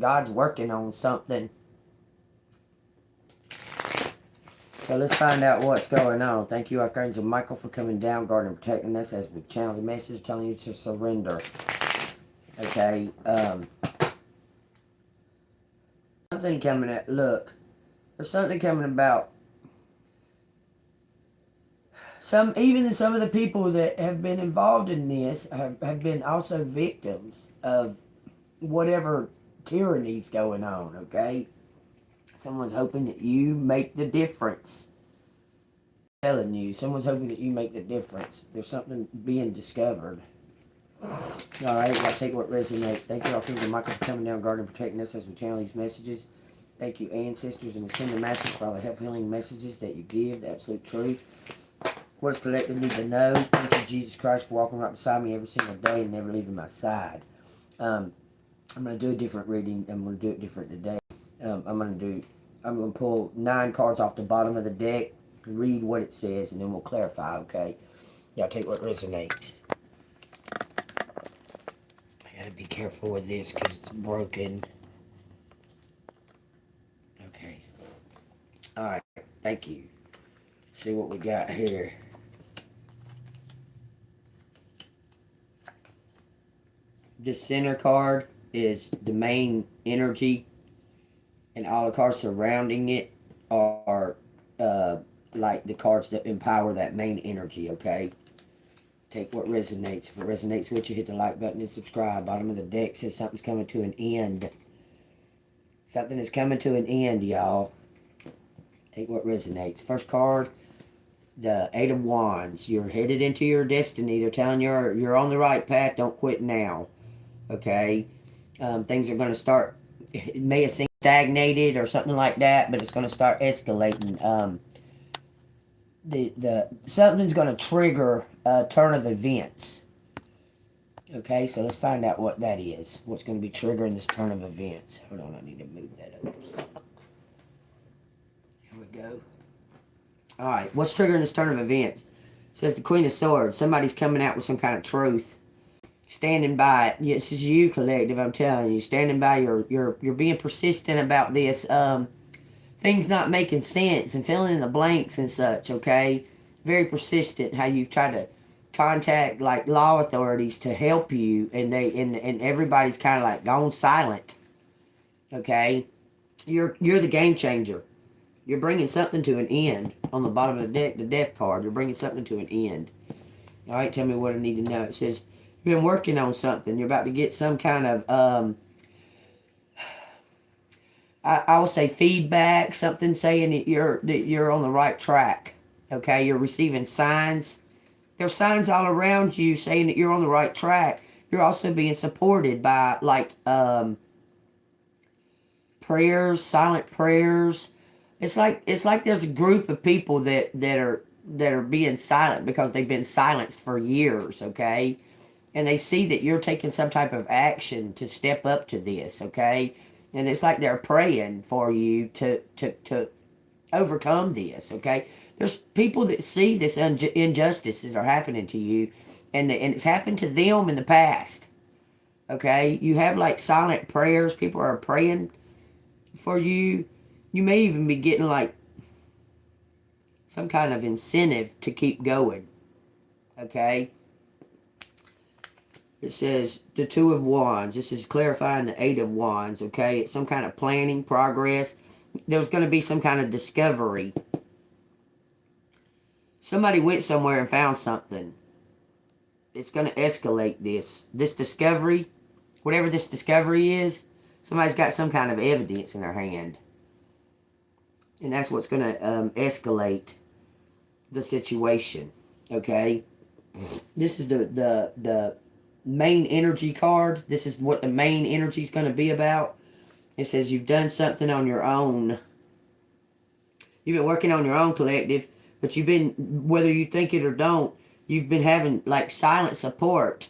God's working on something. So let's find out what's going on. Thank you, Archangel Michael, for coming down, guarding and protecting us as we channel the message telling you to surrender. Okay, something coming at, look, there's something coming about even some of the people that have been involved in this have been also victims of whatever tyranny's going on, okay? Someone's hoping that you make the difference. I'm telling you, someone's hoping that you make the difference. There's something being discovered. Alright, I'll take what resonates. Thank you, Archangel Michael, for coming down, guarding and protecting us as we channel these messages. Thank you, ancestors and ascended masters, for all the help healing messages that you give, the absolute truth. What does collective need to know? Thank you, Jesus Christ, for walking right beside me every single day and never leaving my side. I'm going to do a different reading. I'm going to do it different today. I'm going to pull 9 cards off the bottom of the deck, read what it says, and then we'll clarify, okay? Y'all take what resonates. I got to be careful with this because it's broken. Okay. Alright, thank you. See what we got here. The center card is the main energy, and all the cards surrounding it are like the cards that empower that main energy, okay? Take what resonates. If it resonates with you, hit the like button and subscribe. Bottom of the deck says something's coming to an end. Something is coming to an end, y'all. Take what resonates. First card, the 8 of Wands. You're headed into your destiny. They're telling you you're on the right path. Don't quit now. Okay? Things are going to start, it may have seemed stagnated or something like that, but it's going to start escalating. Something's going to trigger a turn of events. Okay, so let's find out what that is. What's going to be triggering this turn of events. Hold on, I need to move that over. Here we go. Alright, what's triggering this turn of events? It says the Queen of Swords. Somebody's coming out with some kind of truth. Standing by it. This is you, collective, I'm telling you. Standing by, you're being persistent about this. Things not making sense and filling in the blanks and such, okay? Very persistent how you've tried to contact like law authorities to help you, and everybody's kind of like gone silent. Okay? You're the game changer. You're bringing something to an end. On the bottom of the deck, the death card, you're bringing something to an end. Alright, tell me what I need to know. It says you've been working on something. You're about to get some kind of I will say feedback, something saying that you're on the right track. Okay, you're receiving signs. There's signs all around you saying that you're on the right track. You're also being supported by like prayers, silent prayers. It's like there's a group of people that are being silent because they've been silenced for years, okay? And they see that you're taking some type of action to step up to this, okay? And it's like they're praying for you to overcome this, okay? There's people that see this injustices are happening to you, and it's happened to them in the past, okay? You have like silent prayers. People are praying for you. You may even be getting like some kind of incentive to keep going, okay? It says the 2 of Wands. This is clarifying the 8 of Wands, okay? It's some kind of planning, progress. There's going to be some kind of discovery. Somebody went somewhere and found something. It's going to escalate this. This discovery, whatever this discovery is, somebody's got some kind of evidence in their hand. And that's what's going to escalate the situation, okay? This is the main energy card. This is what the main energy is going to be about. It says you've done something on your own. You've been working on your own, collective, but you've been, whether you think it or don't, you've been having like silent support,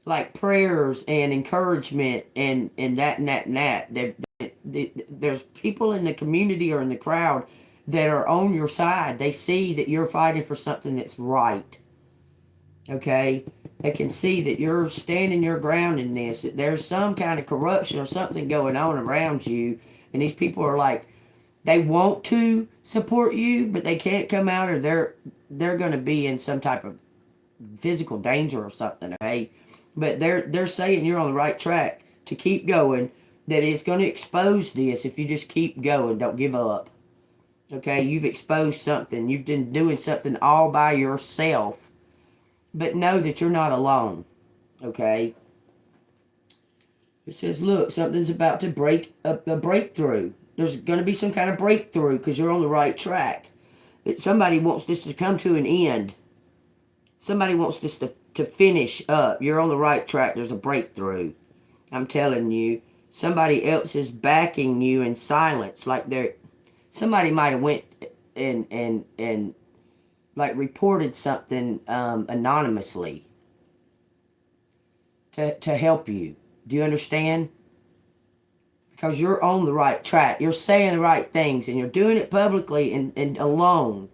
like prayers and encouragement and that and that and that. There's people in the community or in the crowd that are on your side. They see that you're fighting for something that's right. Okay? They can see that you're standing your ground in this, that there's some kind of corruption or something going on around you, and these people are like, they want to support you, but they can't come out, or they're going to be in some type of physical danger or something. Okay, but they're saying you're on the right track to keep going. That it's going to expose this if you just keep going. Don't give up. Okay, you've exposed something. You've been doing something all by yourself, but know that you're not alone. Okay. It says, look, something's about to break a breakthrough. There's going to be some kind of breakthrough because you're on the right track. That somebody wants this to come to an end. Somebody wants this to finish up. You're on the right track. There's a breakthrough. I'm telling you. Somebody else is backing you in silence. Like somebody might have went and like reported something anonymously to help you. Do you understand? Because you're on the right track. You're saying the right things and you're doing it publicly and alone.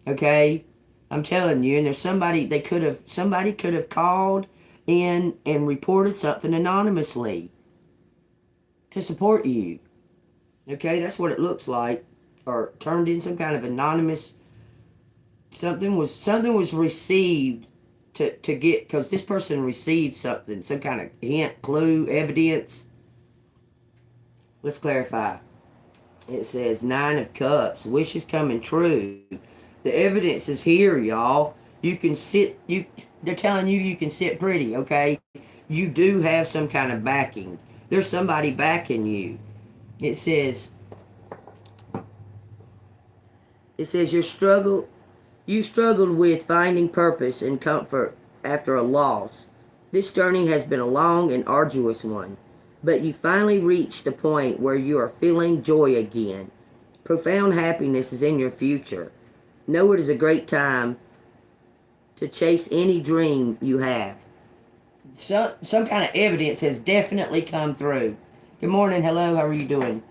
Okay? I'm telling you, and there's somebody could have called in and reported something anonymously to support you. Okay, that's what it looks like. Or turned in some kind of anonymous something was received to get, because this person received something, some kind of hint, clue, evidence. Let's clarify. It says 9 of Cups, wishes coming true. The evidence is here, y'all. You can sit, they're telling you you can sit pretty, okay? You do have some kind of backing. There's somebody backing you. It says you struggled with finding purpose and comfort after a loss. This journey has been a long and arduous one, but you finally reached the point where you are feeling joy again. Profound happiness is in your future. Know it is a great time to chase any dream you have. Some kind of evidence has definitely come through. Good morning, hello, how are you doing?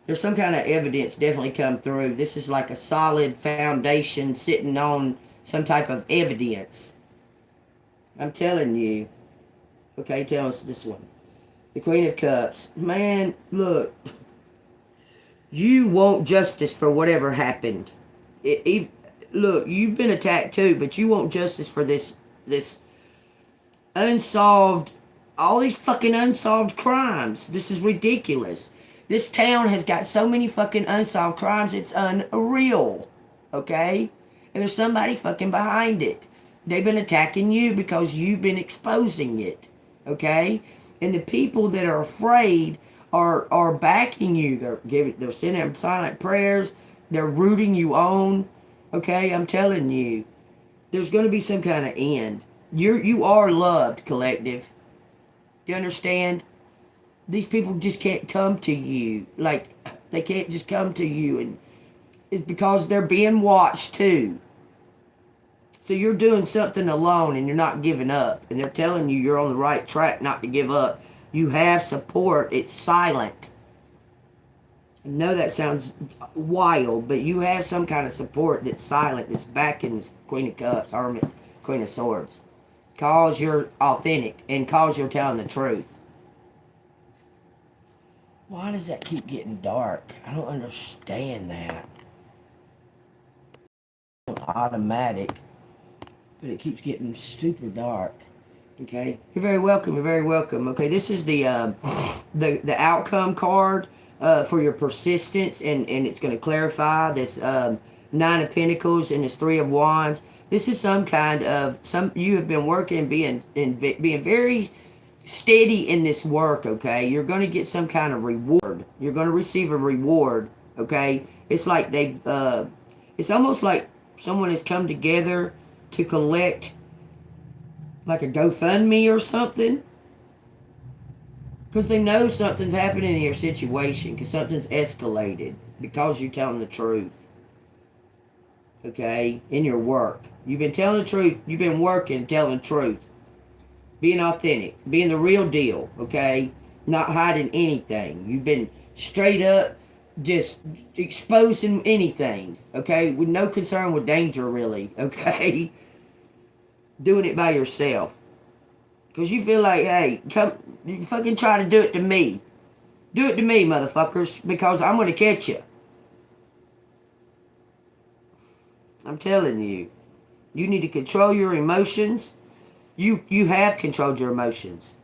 There's some kind of evidence definitely come through. This is like a solid foundation sitting on some type of evidence. I'm telling you. Okay, tell us this one. The Queen of Cups. Man, look. You want justice for whatever happened. Look, you've been attacked too, but you want justice for this unsolved, all these fucking unsolved crimes. This is ridiculous. This town has got so many fucking unsolved crimes, it's unreal. Okay? And there's somebody fucking behind it. They've been attacking you because you've been exposing it. Okay? And the people that are afraid are backing you. They're sending them silent prayers. They're rooting you on. Okay? I'm telling you. There's going to be some kind of end. You are loved, collective. You understand? These people just can't come to you. Like, they can't just come to you. And it's because they're being watched too. So you're doing something alone and you're not giving up. And they're telling you you're on the right track not to give up. You have support. It's silent. I know that sounds wild, but you have some kind of support that's silent, that's backing this Queen of Cups, Hermit, Queen of Swords. Cause you're authentic and cause you're telling the truth. Why does that keep getting dark? I don't understand that. Automatic, but it keeps getting super dark. Okay, you're very welcome. You're very welcome. Okay, this is the outcome card for your persistence, and it's going to clarify this 9 of Pentacles and this 3 of Wands. This is some kind of you have been working, being very steady in this work, okay? You're going to get some kind of reward. You're going to receive a reward, okay? It's like it's almost like someone has come together to collect like a GoFundMe or something. Because they know something's happening in your situation, because something's escalated, because you're telling the truth. Okay? In your work. You've been telling the truth. You've been working, telling the truth. Being authentic. Being the real deal. Okay? Not hiding anything. You've been straight up just exposing anything. Okay? With no concern with danger, really. Okay? doing it by yourself. Because you feel like, hey, come, you fucking try to do it to me. Do it to me, motherfuckers, because I'm going to catch you. I'm telling you. You need to control your emotions. You have controlled your emotions.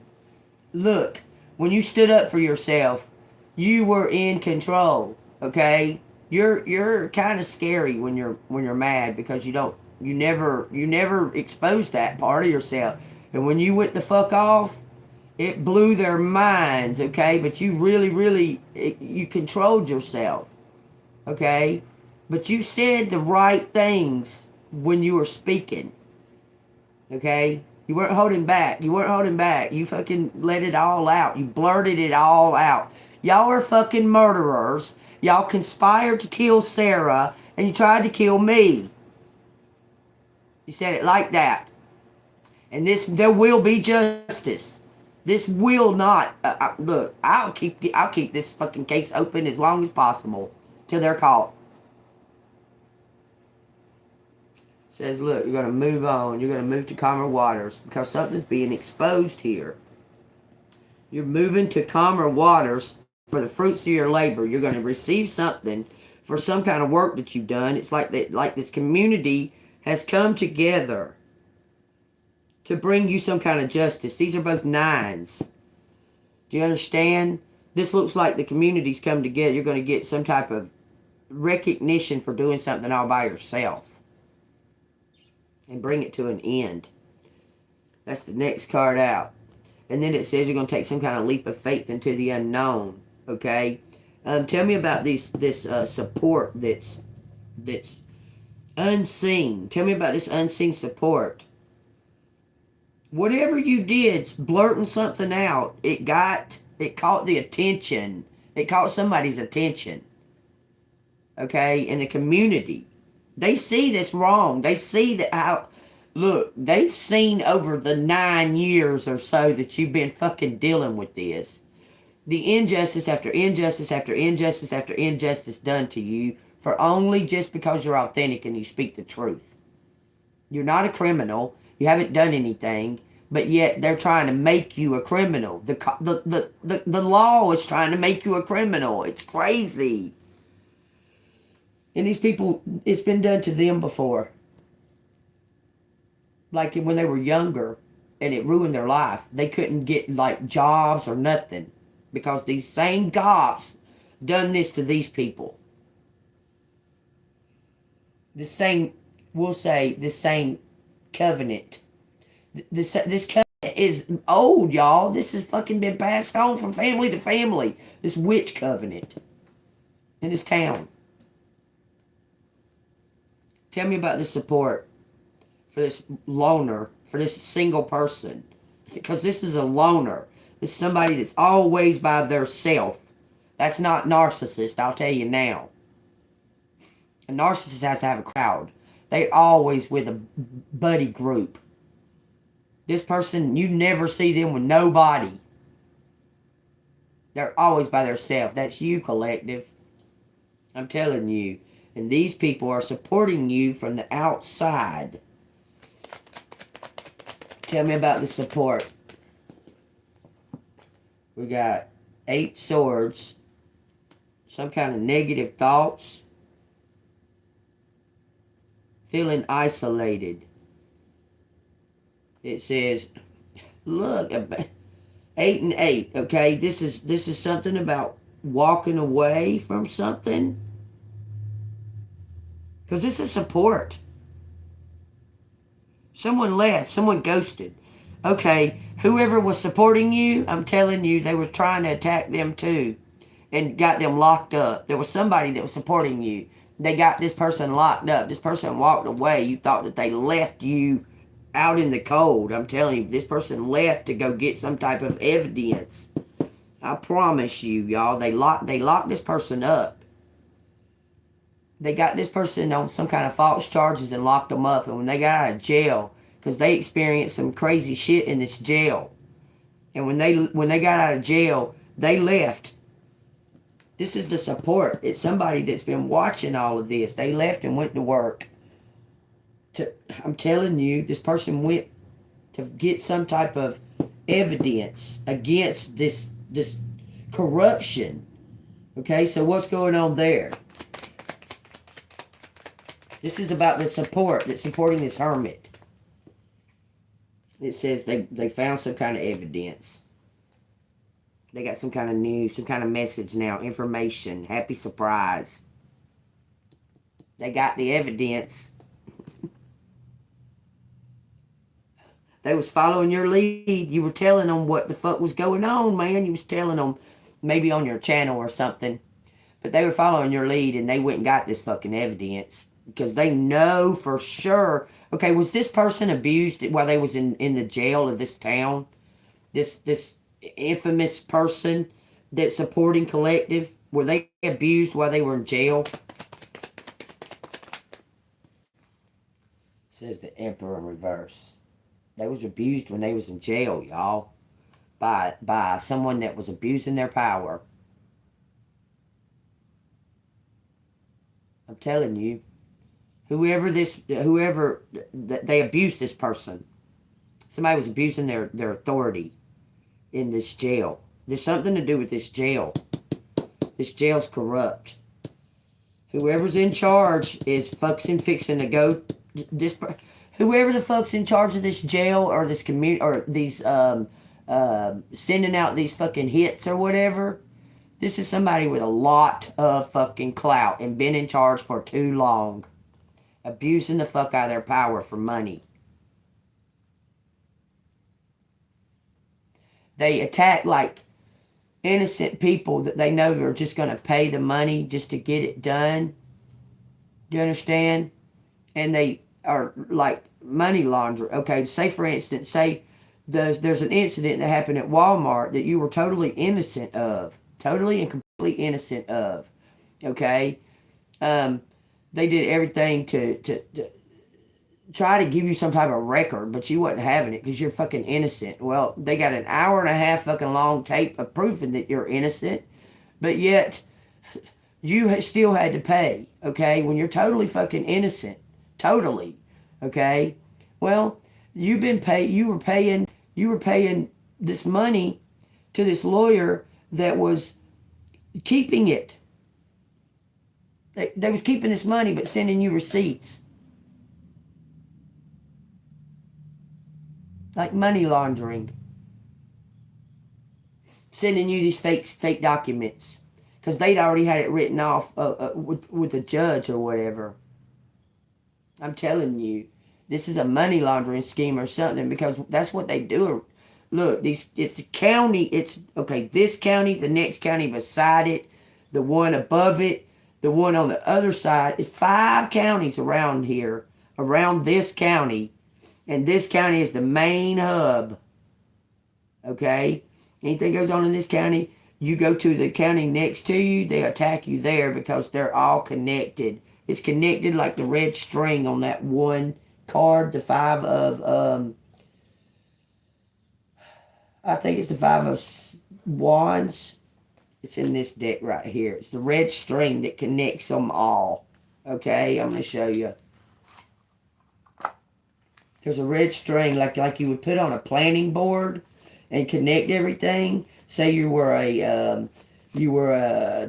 Look, when you stood up for yourself, you were in control, okay? You're kind of scary when you're mad because you never expose that part of yourself. And when you went the fuck off, it blew their minds, okay? But you really you controlled yourself, okay? But you said the right things when you were speaking, okay? You weren't holding back. You weren't holding back. You fucking let it all out. You blurted it all out. Y'all are fucking murderers. Y'all conspired to kill Sarah, and you tried to kill me. You said it like that. And there will be justice. This will not. Look, I'll keep this fucking case open as long as possible till they're caught. Says, look, you're going to move on. You're going to move to calmer waters because something's being exposed here. You're moving to calmer waters for the fruits of your labor. You're going to receive something for some kind of work that you've done. It's like this community has come together to bring you some kind of justice. These are both 9s. Do you understand? This looks like the community's come together. You're going to get some type of recognition for doing something all by yourself. And bring it to an end. That's the next card out. And then it says you're going to take some kind of leap of faith into the unknown. Okay? Tell me about this support that's unseen. Tell me about this unseen support. Whatever you did, blurting something out, it caught the attention. It caught somebody's attention. Okay? In the community. They see this wrong. They see that how... Look, they've seen over the 9 years or so that you've been fucking dealing with this. The injustice after injustice after injustice after injustice done to you for only just because you're authentic and you speak the truth. You're not a criminal. You haven't done anything. But yet they're trying to make you a criminal. The law is trying to make you a criminal. It's crazy. And these people, it's been done to them before. Like when they were younger, and it ruined their life. They couldn't get, like, jobs or nothing. Because these same cops done this to these people. The same, we'll say, the same covenant. This covenant is old, y'all. This has fucking been passed on from family to family. This witch covenant. In this town. Tell me about the support for this loner, for this single person. Because this is a loner. This is somebody that's always by their self. That's not narcissist, I'll tell you now. A narcissist has to have a crowd. They're always with a buddy group. This person, you never see them with nobody. They're always by themselves. That's you, collective. I'm telling you. And these people are supporting you from the outside. Tell me about the support. We got 8 swords. Some kind of negative thoughts. Feeling isolated. It says, look, 8 and 8, okay? This is something about walking away from something. Because this is support. Someone left. Someone ghosted. Okay, whoever was supporting you, I'm telling you, they were trying to attack them too. And got them locked up. There was somebody that was supporting you. They got this person locked up. This person walked away. You thought that they left you out in the cold. I'm telling you, this person left to go get some type of evidence. I promise you, y'all, they locked this person up. They got this person on some kind of false charges and locked them up. And when they got out of jail, because they experienced some crazy shit in this jail. And when they got out of jail, they left. This is the support. It's somebody that's been watching all of this. They left and went to work. to, I'm telling you, this person went to get some type of evidence against this corruption. Okay, so what's going on there? This is about the support that's supporting this hermit. It says they found some kind of evidence. They got some kind of news, some kind of message now, information, happy surprise. They got the evidence. They was following your lead. You were telling them what the fuck was going on, man. You was telling them maybe on your channel or something. But they were following your lead and they went and got this fucking evidence. Because they know for sure. Okay, was this person abused while they was in the jail of this town? This infamous person that's supporting collective? Were they abused while they were in jail? Says the Emperor in reverse. They was abused when they was in jail, y'all. By someone that was abusing their power. I'm telling you. Whoever they abused this person. Somebody was abusing their authority in this jail. There's something to do with this jail. This jail's corrupt. Whoever's in charge is fixing to go. Whoever the fuck's in charge of this jail or this community or these sending out these fucking hits or whatever. This is somebody with a lot of fucking clout and been in charge for too long. Abusing the fuck out of their power for money. They attack like innocent people that they know are just going to pay the money just to get it done. Do you understand? And they are like money launderers. Okay, say for instance, there's an incident that happened at Walmart that you were totally innocent of. Totally and completely innocent of. Okay? They did everything to try to give you some type of record, but you wasn't having it because you're fucking innocent. Well, they got an hour and a half fucking long tape of proving that you're innocent, but yet you still had to pay, okay, when you're totally fucking innocent. Totally, okay? Well, you were paying this money to this lawyer that was keeping it. They was keeping this money but sending you receipts. Like money laundering. Sending you these fake documents. Because they'd already had it written off with a judge or whatever. I'm telling you. This is a money laundering scheme or something. Because that's what they do. Look, it's a county. Okay, this county, the next county beside it, the one above it, the one on the other side. It's 5 counties around here, around this county. And this county is the main hub. Okay? Anything goes on in this county, you go to the county next to you, they attack you there because they're all connected. It's connected like the red string on that one card, the 5 of, I think it's the 5 of wands. It's in this deck right here. It's the red string that connects them all. Okay, I'm going to show you. There's a red string like you would put on a planning board and connect everything. Say you were a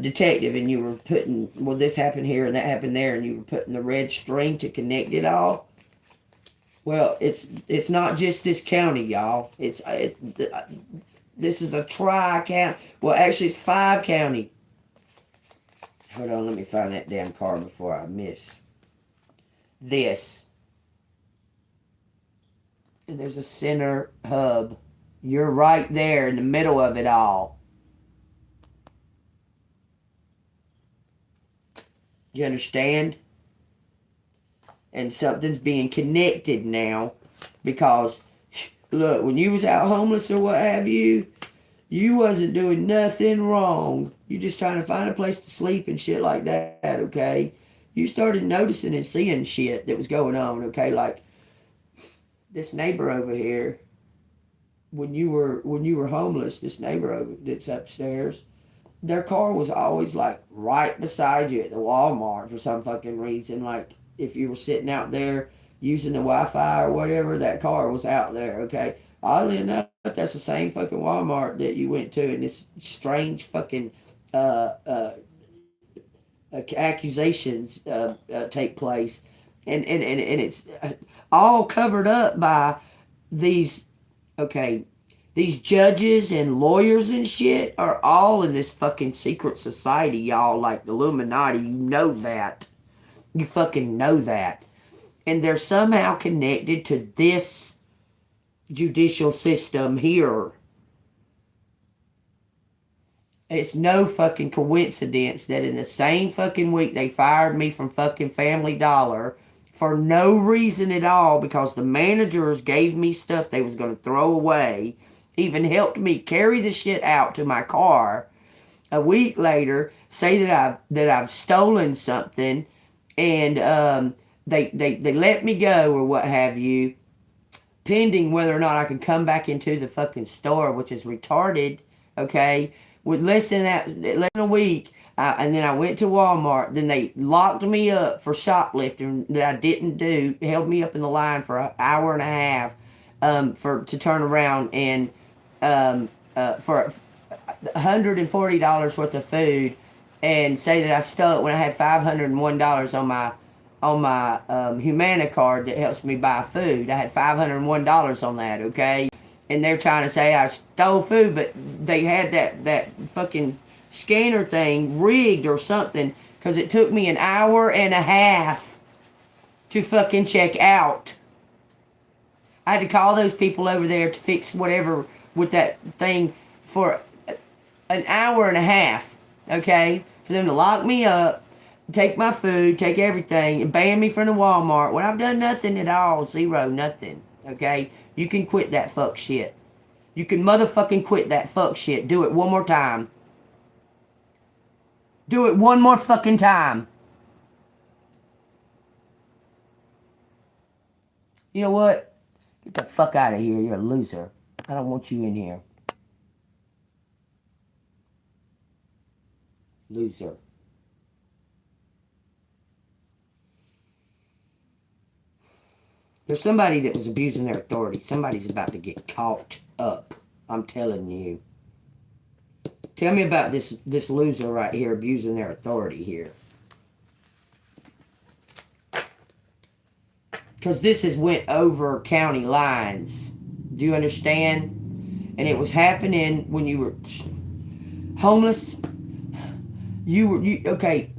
detective and you were putting, well, this happened here and that happened there, and you were putting the red string to connect it all. Well, it's not just this county, y'all. This is a tri-county. Well, actually, it's 5 county. Hold on, let me find that damn card before I miss this. And there's a center hub. You're right there in the middle of it all. You understand? And something's being connected now because, look, when you was out homeless or what have you, you wasn't doing nothing wrong. You just trying to find a place to sleep and shit like that, okay? You started noticing and seeing shit that was going on, okay? Like this neighbor over here, when you were homeless, this neighbor that's upstairs, their car was always like right beside you at the Walmart for some fucking reason. Like if you were sitting out there, using the Wi-Fi or whatever, that car was out there, okay? Oddly enough, that's the same fucking Walmart that you went to, and this strange fucking uh, uh, accusations take place, and it's all covered up by these, okay, these judges and lawyers and shit are all in this fucking secret society, y'all, like the Illuminati. You know that. You fucking know that. And they're somehow connected to this judicial system here. It's no fucking coincidence that in the same fucking week they fired me from fucking Family Dollar for no reason at all, because the managers gave me stuff they was going to throw away, even helped me carry the shit out to my car. A week later, say that I've stolen something, and they let me go or what have you, pending whether or not I can come back into the fucking store, which is retarded, okay? With less than a week, and then I went to Walmart. Then they locked me up for shoplifting that I didn't do. Held me up in the line for an hour and a half to turn around and for $140 worth of food, and say that I stole it when I had $501 on my Humana card that helps me buy food. I had $501 on that, okay? And they're trying to say I stole food, but they had that fucking scanner thing rigged or something, because it took me an hour and a half to fucking check out. I had to call those people over there to fix whatever with that thing for an hour and a half, okay? For them to lock me up, take my food, take everything, and ban me from the Walmart when I've done nothing at all. Zero, nothing, okay? You can quit that fuck shit. You can motherfucking quit that fuck shit. Do it one more time. Do it one more fucking time. You know what? Get the fuck out of here. You're a loser. I don't want you in here. Loser. There's somebody that was abusing their authority. Somebody's about to get caught up. I'm telling you. Tell me about this loser right here abusing their authority here. Because this has went over county lines. Do you understand? And it was happening when you were homeless. Okay.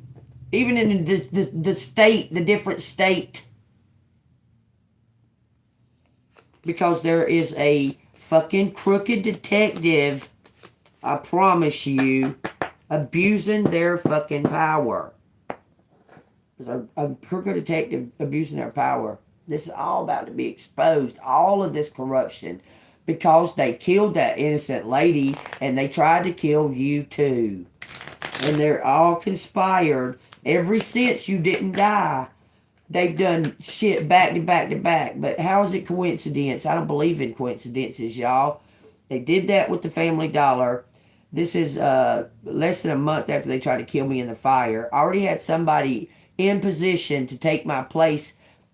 Even in the state, the different state. Because there is a fucking crooked detective, I promise you, abusing their fucking power. There's a crooked detective abusing their power. This is all about to be exposed. All of this corruption. Because they killed that innocent lady, and they tried to kill you too. And they're all conspired. Ever since you didn't die, they've done shit back to back to back. But how is it coincidence? I don't believe in coincidences, y'all. They did that with the Family Dollar. This is less than a month after they tried to kill me in the fire. I already had somebody in position to take my place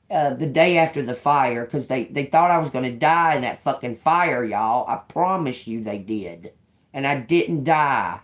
the day after the fire, because they thought I was going to die in that fucking fire, y'all. I promise you they did. And I didn't die.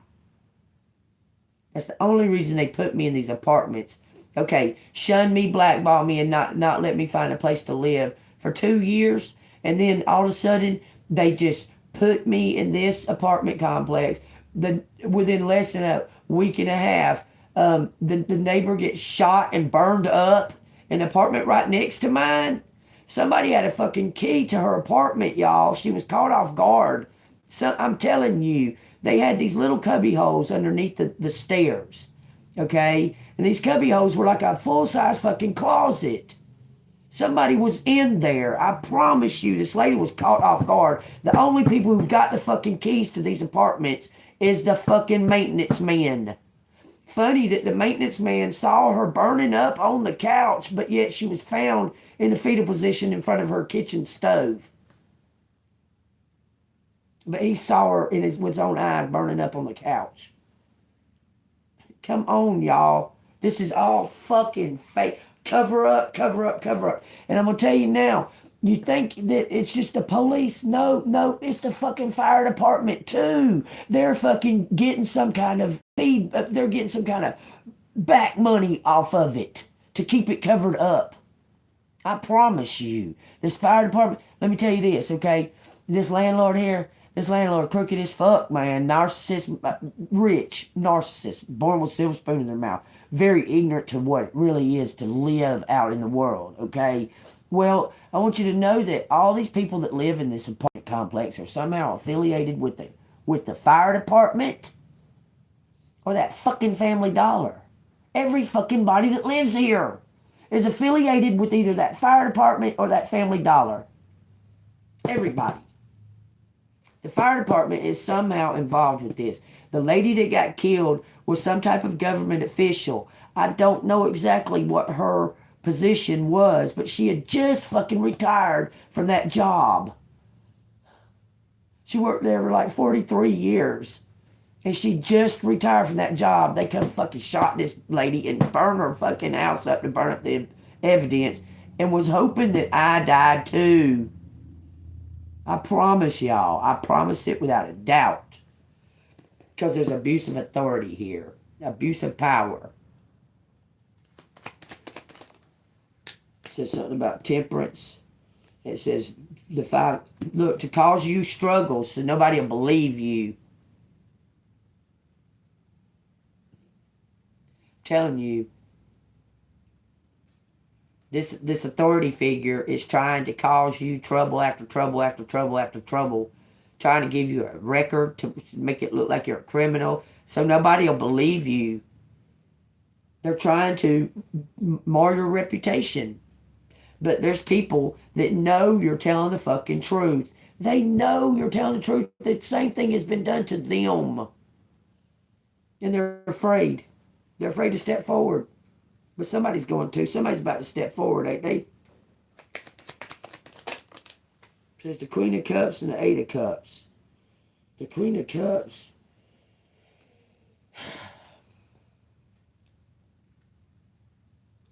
That's the only reason they put me in these apartments. Okay, shun me, blackball me, and not let me find a place to live for 2 years. And then all of a sudden, they just put me in this apartment complex. Within less than a week and a half, the neighbor gets shot and burned up in the apartment right next to mine. Somebody had a fucking key to her apartment, y'all. She was caught off guard. So I'm telling you, they had these little cubby holes underneath the stairs. Okay? And these cubby holes were like a full-size fucking closet. Somebody was in there. I promise you, this lady was caught off guard. The only people who got the fucking keys to these apartments is the fucking maintenance man. Funny that the maintenance man saw her burning up on the couch, but yet she was found in the fetal position in front of her kitchen stove. But he saw her with his own eyes burning up on the couch. Come on, y'all. This is all fucking fake. Cover up, cover up, cover up. And I'm going to tell you now, you think that it's just the police? No, no, it's the fucking fire department too. They're fucking getting some kind of feed, they're getting some kind of back money off of it to keep it covered up. I promise you. This fire department, let me tell you this, okay? This landlord here, this landlord crooked as fuck, man. Narcissist, rich, narcissist, born with a silver spoon in their mouth. Very ignorant to what it really is to live out in the world, okay? Well, I want you to know that all these people that live in this apartment complex are somehow affiliated with the fire department or that fucking Family Dollar. Every fucking body that lives here is affiliated with either that fire department or that Family Dollar. Everybody. The fire department is somehow involved with this. The lady that got killed was some type of government official. I don't know exactly what her position was, but she had just fucking retired from that job. She worked there for like 43 years. And she just retired from that job. They come fucking shot this lady and burned her fucking house up to burn up the evidence and was hoping that I died too. I promise y'all. I promise it without a doubt. Because there's abuse of authority here. Abuse of power. It says something about temperance. It says, look, to cause you struggles so nobody will believe you. Telling you, this authority figure is trying to cause you trouble after trouble after trouble after trouble, trying to give you a record to make it look like you're a criminal so nobody will believe you. They're trying to mar your reputation. But there's people that know you're telling the fucking truth. They know you're telling the truth. The same thing has been done to them. And they're afraid. They're afraid to step forward. But somebody's going to. Somebody's about to step forward, ain't they? It says the Queen of Cups and the Eight of Cups. The Queen of Cups.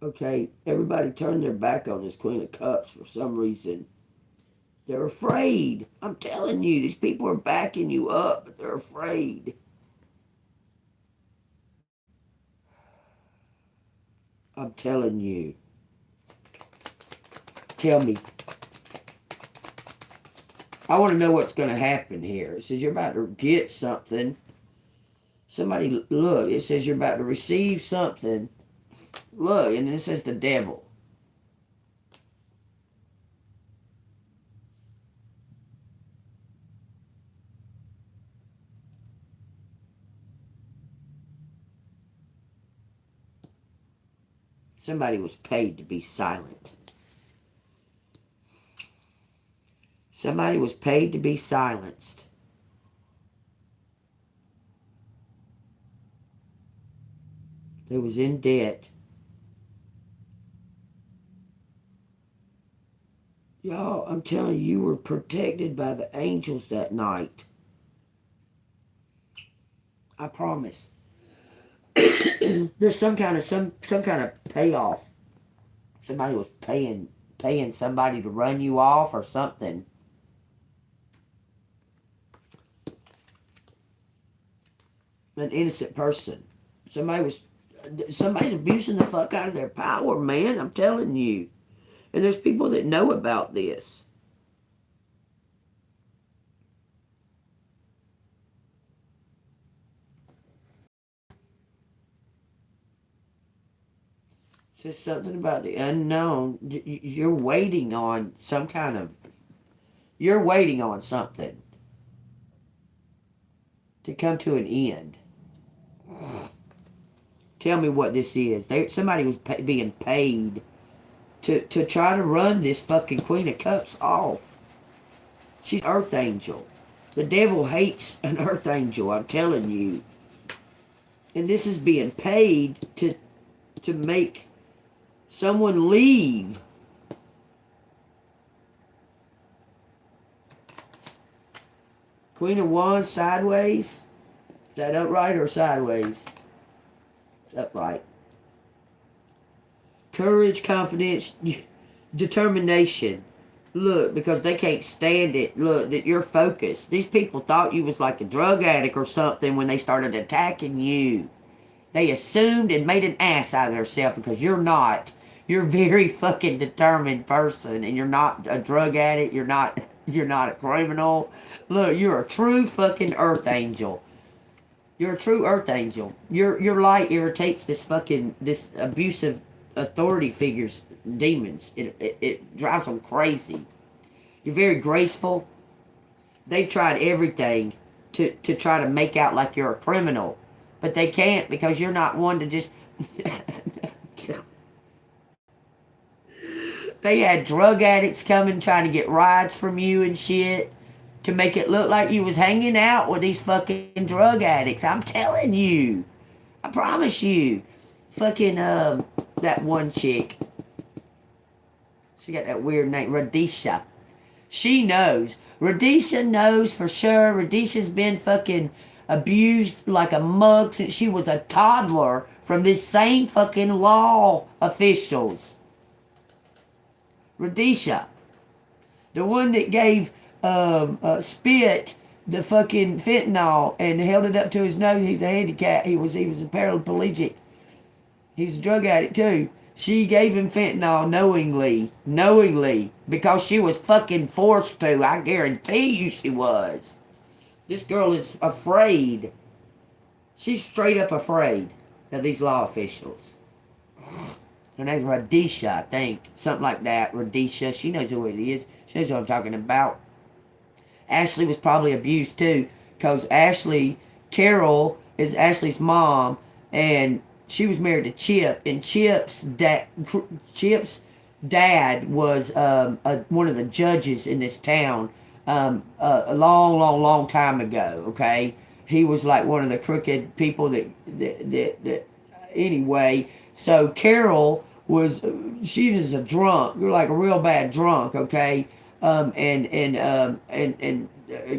Okay, everybody turned their back on this Queen of Cups for some reason. They're afraid. I'm telling you, these people are backing you up, but they're afraid. I'm telling you. Tell me. I want to know what's going to happen here. It says you're about to get something. Somebody, look, it says you're about to receive something. Look, and then it says the devil. Somebody was paid to be silent. Somebody was paid to be silenced. They was in debt. Y'all, I'm telling you, you were protected by the angels that night. I promise. There's some kind of payoff. Somebody was paying somebody to run you off or something. An innocent person. Somebody's abusing the fuck out of their power, man. I'm telling you. And there's people that know about this. Says something about the unknown. You're waiting on some kind of... You're waiting on something to come to an end. Tell me what this is. Somebody was being paid to try to run this fucking Queen of Cups off. She's an earth angel. The devil hates an earth angel, I'm telling you. And this is being paid to make someone leave. Queen of Wands sideways. Is that upright or sideways? It's upright. Courage, confidence, determination. Look, because they can't stand it. Look, that you're focused. These people thought you was like a drug addict or something when they started attacking you. They assumed and made an ass out of themselves because you're not. You're a very fucking determined person, and you're not a drug addict. You're not. You're not a criminal. Look, you're a true fucking earth angel. You're a true earth angel. Your light irritates this abusive authority figures, demons. It drives them crazy. You're very graceful. They've tried everything to try to make out like you're a criminal, but they can't because you're not one to just. They had drug addicts coming trying to get rides from you and shit to make it look like you was hanging out with these fucking drug addicts. I'm telling you. I promise you. Fucking, that one chick. She got that weird name, Radisha. She knows. Radisha knows for sure. Radisha's been fucking abused like a mug since she was a toddler from this same fucking law officials. Radisha. The one that gave Spit the fucking fentanyl and held it up to his nose. He's a handicap. He was a paraplegic. He was a drug addict too. She gave him fentanyl knowingly, because she was fucking forced to. I guarantee you she was. This girl is afraid. She's straight up afraid of these law officials. Her name's Radisha, I think. Something like that. Radisha. She knows who it is. She knows what I'm talking about. Ashley was probably abused too, because Carol is Ashley's mom, and she was married to Chip, and Chip's dad was one of the judges in this town a long time ago. Okay, he was like one of the crooked people that anyway. So Carol she was a drunk, like a real bad drunk. Okay. And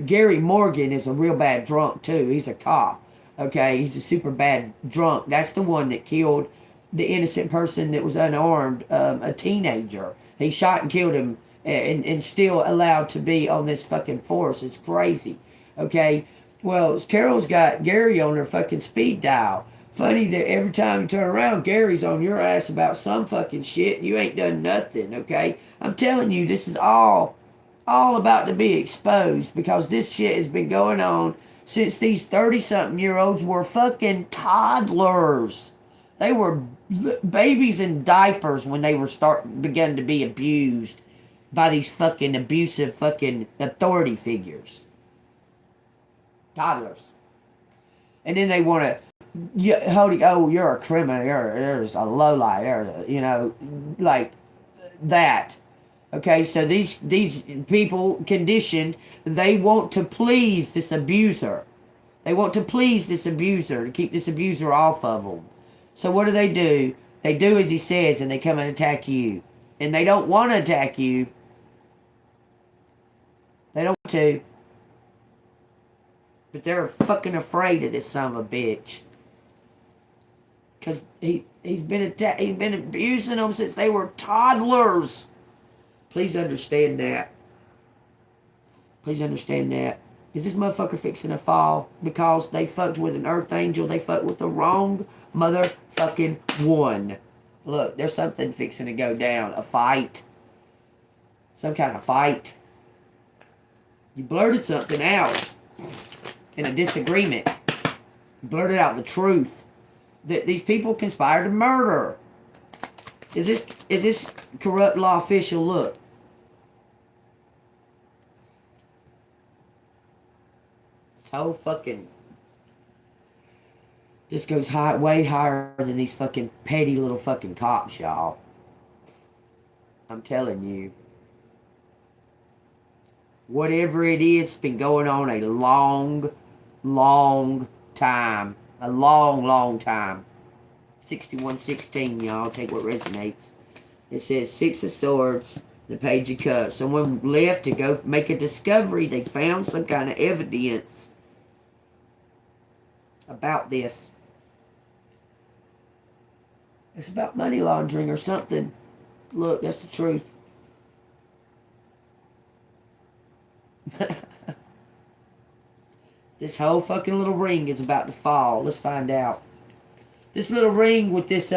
Gary Morgan is a real bad drunk too. He's a cop. Okay, he's a super bad drunk. That's the one that killed the innocent person that was unarmed, a teenager. He shot and killed him, and still allowed to be on this fucking force. It's crazy. Okay, well, Carol's got Gary on her fucking speed dial. Funny that every time you turn around, Gary's on your ass about some fucking shit, and you ain't done nothing. Okay, I'm telling you, this is all about to be exposed, because this shit has been going on since these 30-something-year-olds were fucking toddlers. They were babies in diapers when they were begun to be abused by these fucking abusive fucking authority figures. Toddlers. And then they want to you're a criminal, you're a lowlife, like that. Okay, so these people conditioned, they want to please this abuser. They want to please this abuser, to keep this abuser off of them. So what do? They do as he says, and they come and attack you. And they don't want to attack you. They don't want to. But they're fucking afraid of this son of a bitch. Because he's been abusing them since they were toddlers. Please understand that. Please understand that. Is this motherfucker fixing to fall because they fucked with an earth angel? They fucked with the wrong motherfucking one. Look, there's something fixing to go down. A fight. Some kind of fight. You blurted something out in a disagreement. You blurted out the truth. That these people conspire to murder. Is this corrupt law official? Look. This whole fucking... This goes way higher than these fucking petty little fucking cops, y'all. I'm telling you. Whatever it is, it's been going on a long time. A long time. 6116, y'all. Take what resonates. It says 6 of Swords, the Page of Cups. Someone left to go make a discovery. They found some kind of evidence about this. It's about money laundering or something. Look, that's the truth. This whole fucking little ring is about to fall. Let's find out. This little ring with this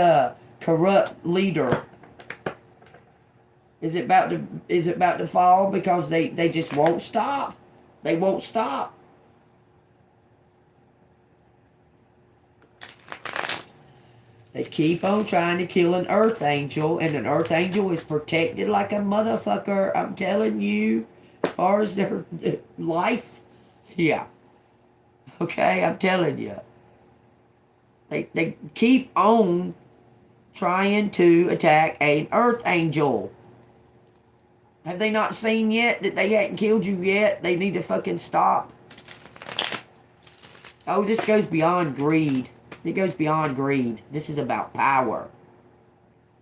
corrupt leader. Is it about to fall because they just won't stop? They won't stop. They keep on trying to kill an earth angel, and an earth angel is protected like a motherfucker. I'm telling you, as far as their life, yeah. Okay, I'm telling you. They keep on trying to attack an earth angel. Have they not seen yet that they hadn't killed you yet? They need to fucking stop. Oh, this goes beyond greed. It goes beyond greed. This is about power.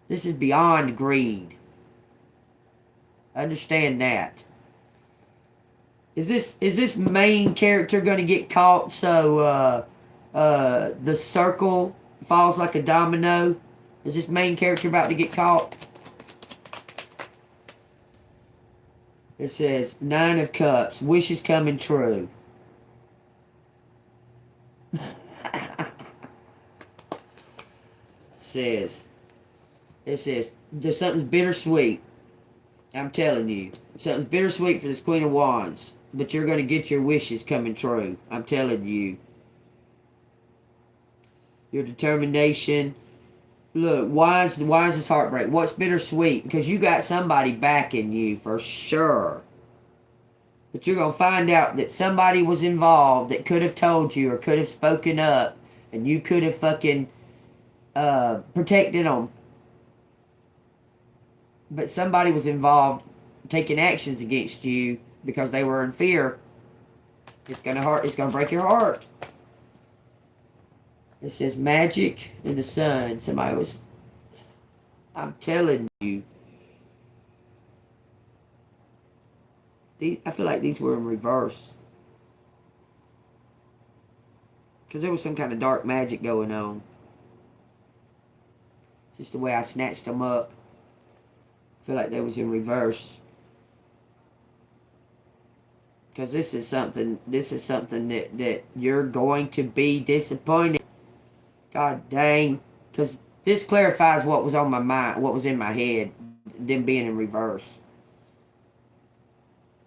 This is beyond greed. Understand that. Is this main character going to get caught so the circle falls like a domino? Is this main character about to get caught? It says, 9 of Cups. Wishes coming true. It says, there's something's bittersweet. I'm telling you. Something's bittersweet for this Queen of Wands. But you're going to get your wishes coming true. I'm telling you. Your determination. Look, why is this heartbreak? What's bittersweet? Because you got somebody backing you for sure. But you're going to find out that somebody was involved that could have told you or could have spoken up. And you could have fucking protected them. But somebody was involved taking actions against you because they were in fear. It's going to hurt. It's going to break your heart. It says magic in the sun. Somebody was... I'm telling you. I feel like these were in reverse. Because there was some kind of dark magic going on. Just the way I snatched them up. I feel like they was in reverse. Because this is something that you're going to be disappointed. God dang. Because this clarifies what was on my mind, what was in my head, them being in reverse.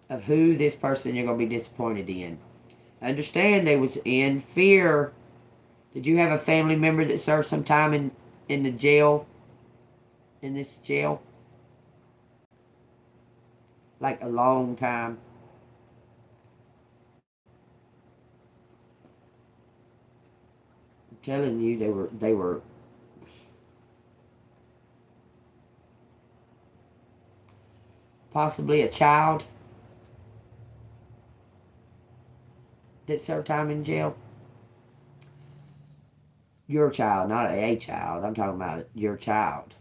Of who this person you're going to be disappointed in. Understand they was in fear. Did you have a family member that served some time in the jail? In this jail? Like a long time. I'm telling you, they were possibly a child that served time in jail. Your child, not a child. I'm talking about your child.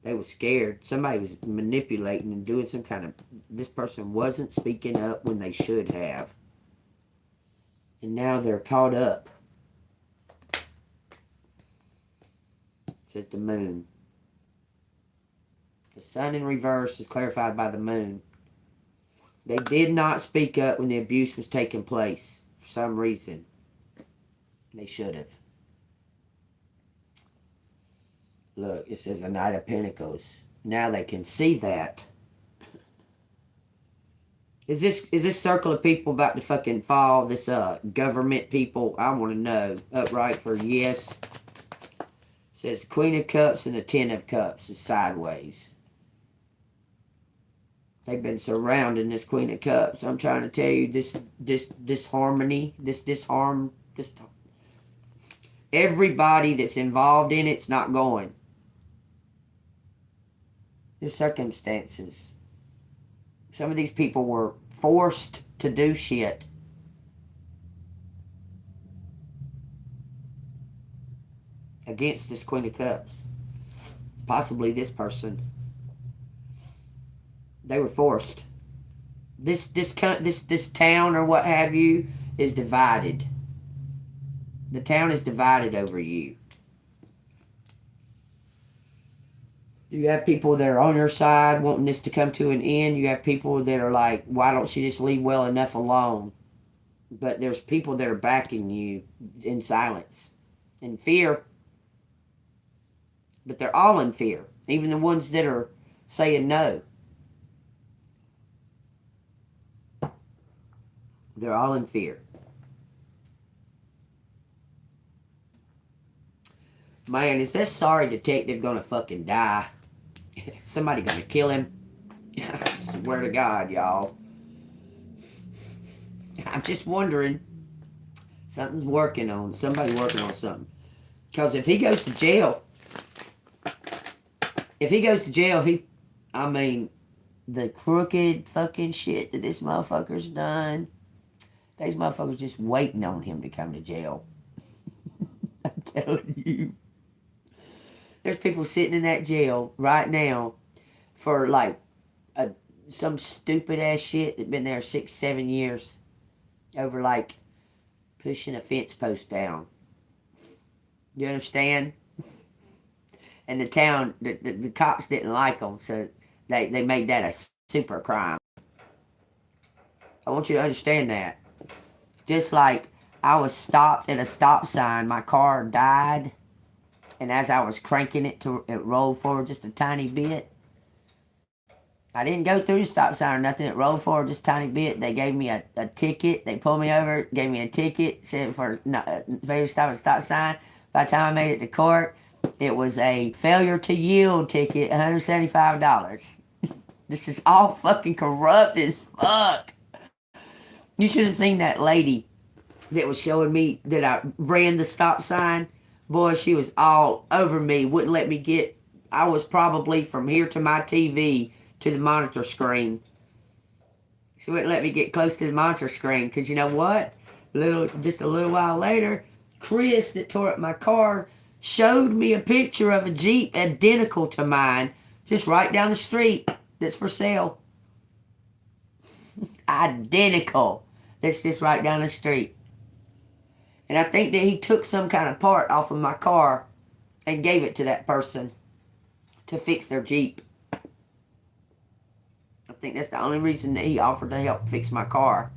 They were scared. Somebody was manipulating and doing some kind of... This person wasn't speaking up when they should have. And now they're caught up. It says the moon. The sun in reverse is clarified by the moon. They did not speak up when the abuse was taking place. For some reason. They should have. Look, it says the Knight of Pentacles. Now they can see that. Is this circle of people about to fucking fall? This government people? I want to know. Upright for yes. It says the Queen of Cups and the Ten of Cups is sideways. They've been surrounding this Queen of Cups. I'm trying to tell you this disharmony, this everybody that's involved in it's not going. The circumstances. Some of these people were forced to do shit. Against this Queen of Cups. It's possibly this person. They were forced. This town or what have you is divided. The town is divided over you. You have people that are on your side wanting this to come to an end. You have people that are like, why don't she just leave well enough alone? But there's people that are backing you in silence, in fear. But they're all in fear. Even the ones that are saying no. They're all in fear. Man, is that sorry detective gonna fucking die? Somebody gonna kill him? I swear to God, y'all. I'm just wondering. Somebody's working on something. Because if he goes to jail, I mean, the crooked fucking shit that this motherfucker's done, these motherfuckers just waiting on him to come to jail. I'm telling you. There's people sitting in that jail right now for like some stupid ass shit that been there 6-7 years over like pushing a fence post down. You understand? And the town, the cops didn't like them, so they made that a super crime. I want you to understand that. Just like I was stopped at a stop sign, my car died, and as I was cranking it it rolled forward just a tiny bit. I didn't go through the stop sign or nothing. It rolled forward just a tiny bit. They gave me a ticket. They pulled me over, gave me a ticket, said for failure to stop at a stop sign. By the time I made it to court, it was a failure to yield ticket, $175. This is all fucking corrupt as fuck. You should have seen that lady that was showing me that I ran the stop sign. Boy, she was all over me. Wouldn't let me get. I was probably from here to my TV to the monitor screen. She wouldn't let me get close to the monitor screen because you know what? Just a little while later, Chris that tore up my car showed me a picture of a Jeep identical to mine just right down the street that's for sale. Identical. That's just right down the street. And I think that he took some kind of part off of my car and gave it to that person to fix their Jeep. I think that's the only reason that he offered to help fix my car.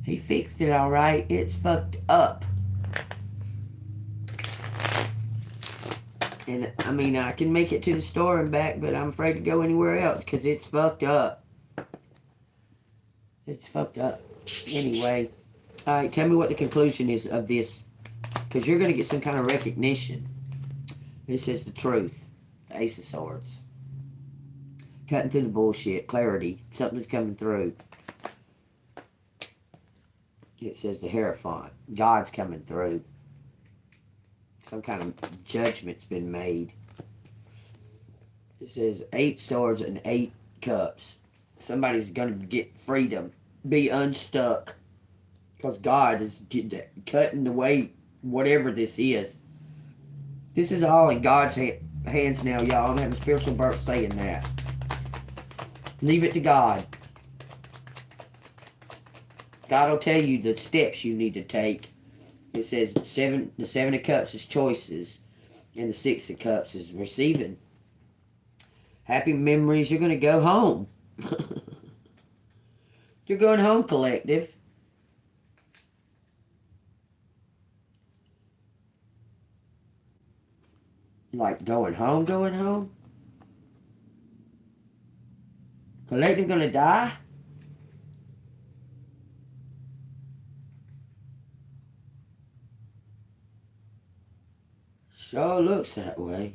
He fixed it all right. It's fucked up. And I mean, I can make it to the store and back, but I'm afraid to go anywhere else because it's fucked up. It's fucked up. Anyway, all right, tell me what the conclusion is of this, because you're going to get some kind of recognition. This is the truth. The Ace of Swords. Cutting through the bullshit. Clarity. Something's coming through. It says the Hierophant. God's coming through. Some kind of judgment's been made. It says 8 swords and 8 cups. Somebody's going to get freedom. Be unstuck. Because God is cutting away whatever this is. This is all in God's hands now, y'all. I'm having spiritual birth saying that. Leave it to God. God will tell you the steps you need to take. It says the 7 of cups is choices, and the 6 of cups is receiving. Happy memories. You're going to go home. You're going home, collective. Like going home, going home? Collective going to die? Sure looks that way.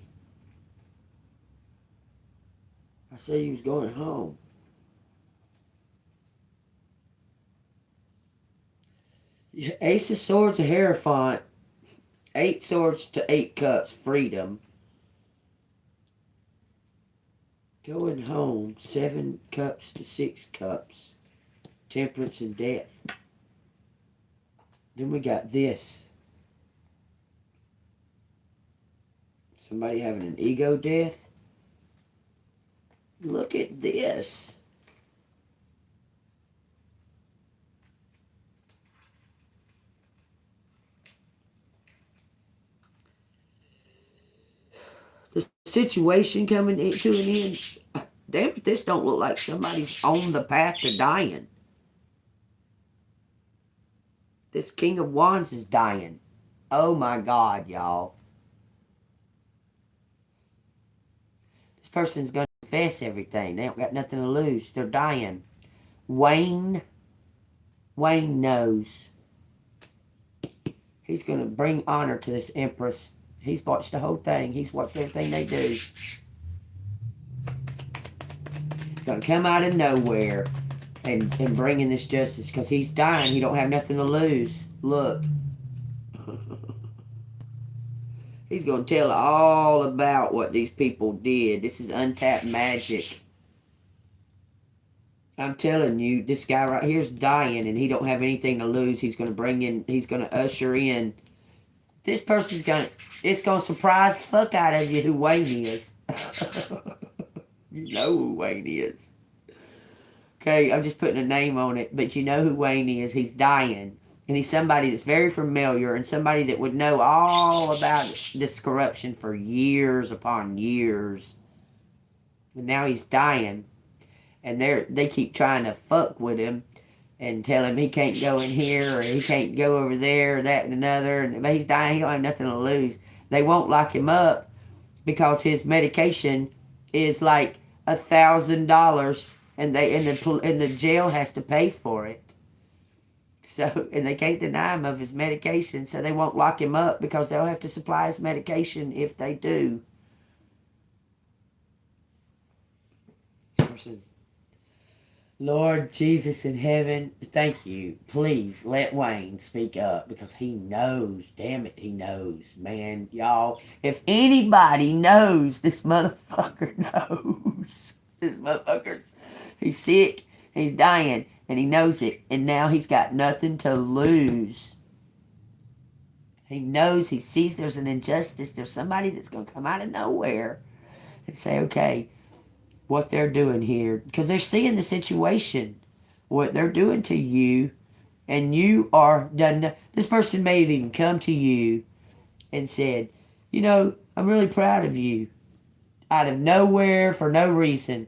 I said you was going home. Ace of Swords, a Hierophant. 8 swords to 8 cups, freedom. Going home, 7 cups to 6 cups. Temperance and death. Then we got this. Somebody having an ego death. Look at this. situation coming to an end. Damn if this don't look like somebody's on the path to dying. This King of Wands is dying. Oh my God, y'all. This person's going to confess everything. They don't got nothing to lose. They're dying. Wayne knows. He's going to bring honor to this Empress. He's watched the whole thing. He's watched everything they do. He's going to come out of nowhere and bring in this justice because he's dying. He don't have nothing to lose. Look. He's going to tell all about what these people did. This is untapped magic. I'm telling you, this guy right here is dying and he don't have anything to lose. He's going to bring in, he's going to usher in. This person's going to, it's going to surprise the fuck out of you who Wayne is. You know who Wayne is. Okay, I'm just putting a name on it, but you know who Wayne is. He's dying. And he's somebody that's very familiar and somebody that would know all about this corruption for years upon years. And now he's dying. And they keep trying to fuck with him and tell him he can't go in here or he can't go over there or that and another. But he's dying. He don't have nothing to lose. They won't lock him up because his medication is like $1,000 and the jail has to pay for it. So, and they can't deny him of his medication, so they won't lock him up because they'll have to supply his medication if they do. Lord Jesus in heaven, thank you. Please let Wayne speak up because he knows. Damn it, he knows. Man, y'all, if anybody knows, this motherfucker knows. This motherfucker's, he's sick, he's dying, and he knows it. And now he's got nothing to lose. He knows, he sees there's an injustice. There's somebody that's going to come out of nowhere and say, okay, what they're doing here, because they're seeing the situation, what they're doing to you, and you are done. This person may have even come to you and said, you know, I'm really proud of you, out of nowhere for no reason.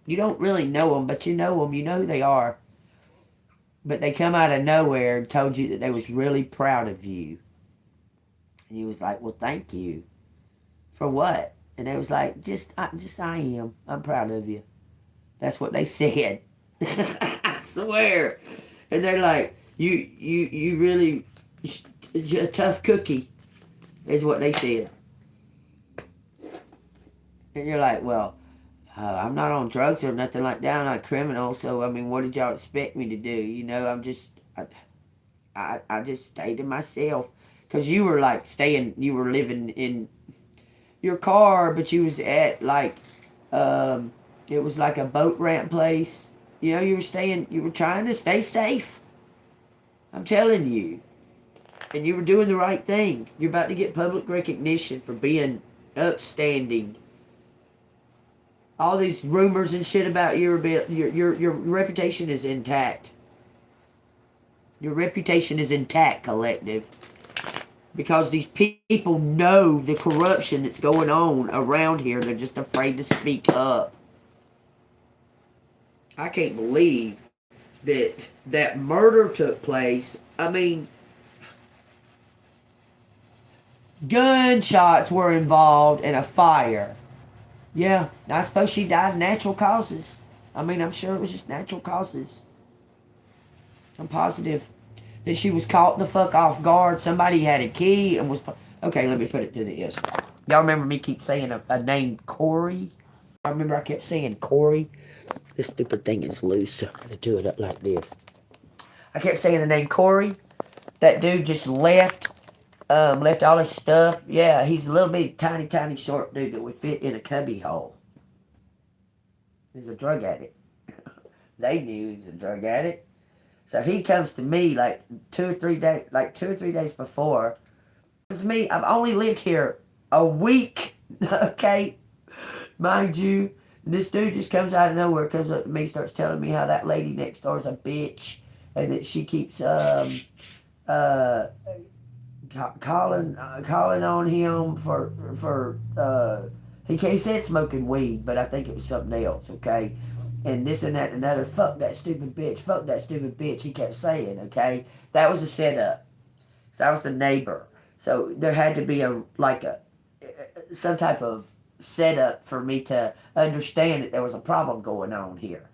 You don't really know them, but you know them. You know who they are. But they come out of nowhere and told you that they was really proud of you. And you was like, well, thank you. For what? And they was like, I am. I'm proud of you. That's what they said. I swear. And they're like, you really, you're a tough cookie, is what they said. And you're like, well, I'm not on drugs or nothing like that. I'm not a criminal. So, I mean, what did y'all expect me to do? You know, I just stayed to myself. Because you were like you were living in your car, but you was at like, it was like a boat ramp place. You know, you were trying to stay safe. I'm telling you. And you were doing the right thing. You're about to get public recognition for being upstanding. All these rumors and shit about your reputation is intact. Your reputation is intact, collective. Because these people know the corruption that's going on around here. They're just afraid to speak up. I can't believe that murder took place. I mean, gunshots were involved in a fire. Yeah, I suppose she died of natural causes. I mean, I'm sure it was just natural causes. I'm positive that she was caught the fuck off guard. Somebody had a key and was... Okay, let me put it to this. Y'all remember me keep saying a name, Corey? I remember I kept saying Corey. This stupid thing is loose, so I'm going to do it up like this. I kept saying the name Corey. That dude just left all his stuff. Yeah, he's a little bit tiny short dude that would fit in a cubby hole. He's a drug addict. They knew he was a drug addict. So he comes to me like 2 or 3 days before. It's me. I've only lived here a week. Okay, mind you, this dude just comes out of nowhere, comes up to me, starts telling me how that lady next door is a bitch, and that she keeps calling on him for He said smoking weed, but I think it was something else, okay? And this and that and another. Fuck that stupid bitch. Fuck that stupid bitch. He kept saying, okay? That was a setup. So I was the neighbor. So there had to be some type of setup for me to understand that there was a problem going on here.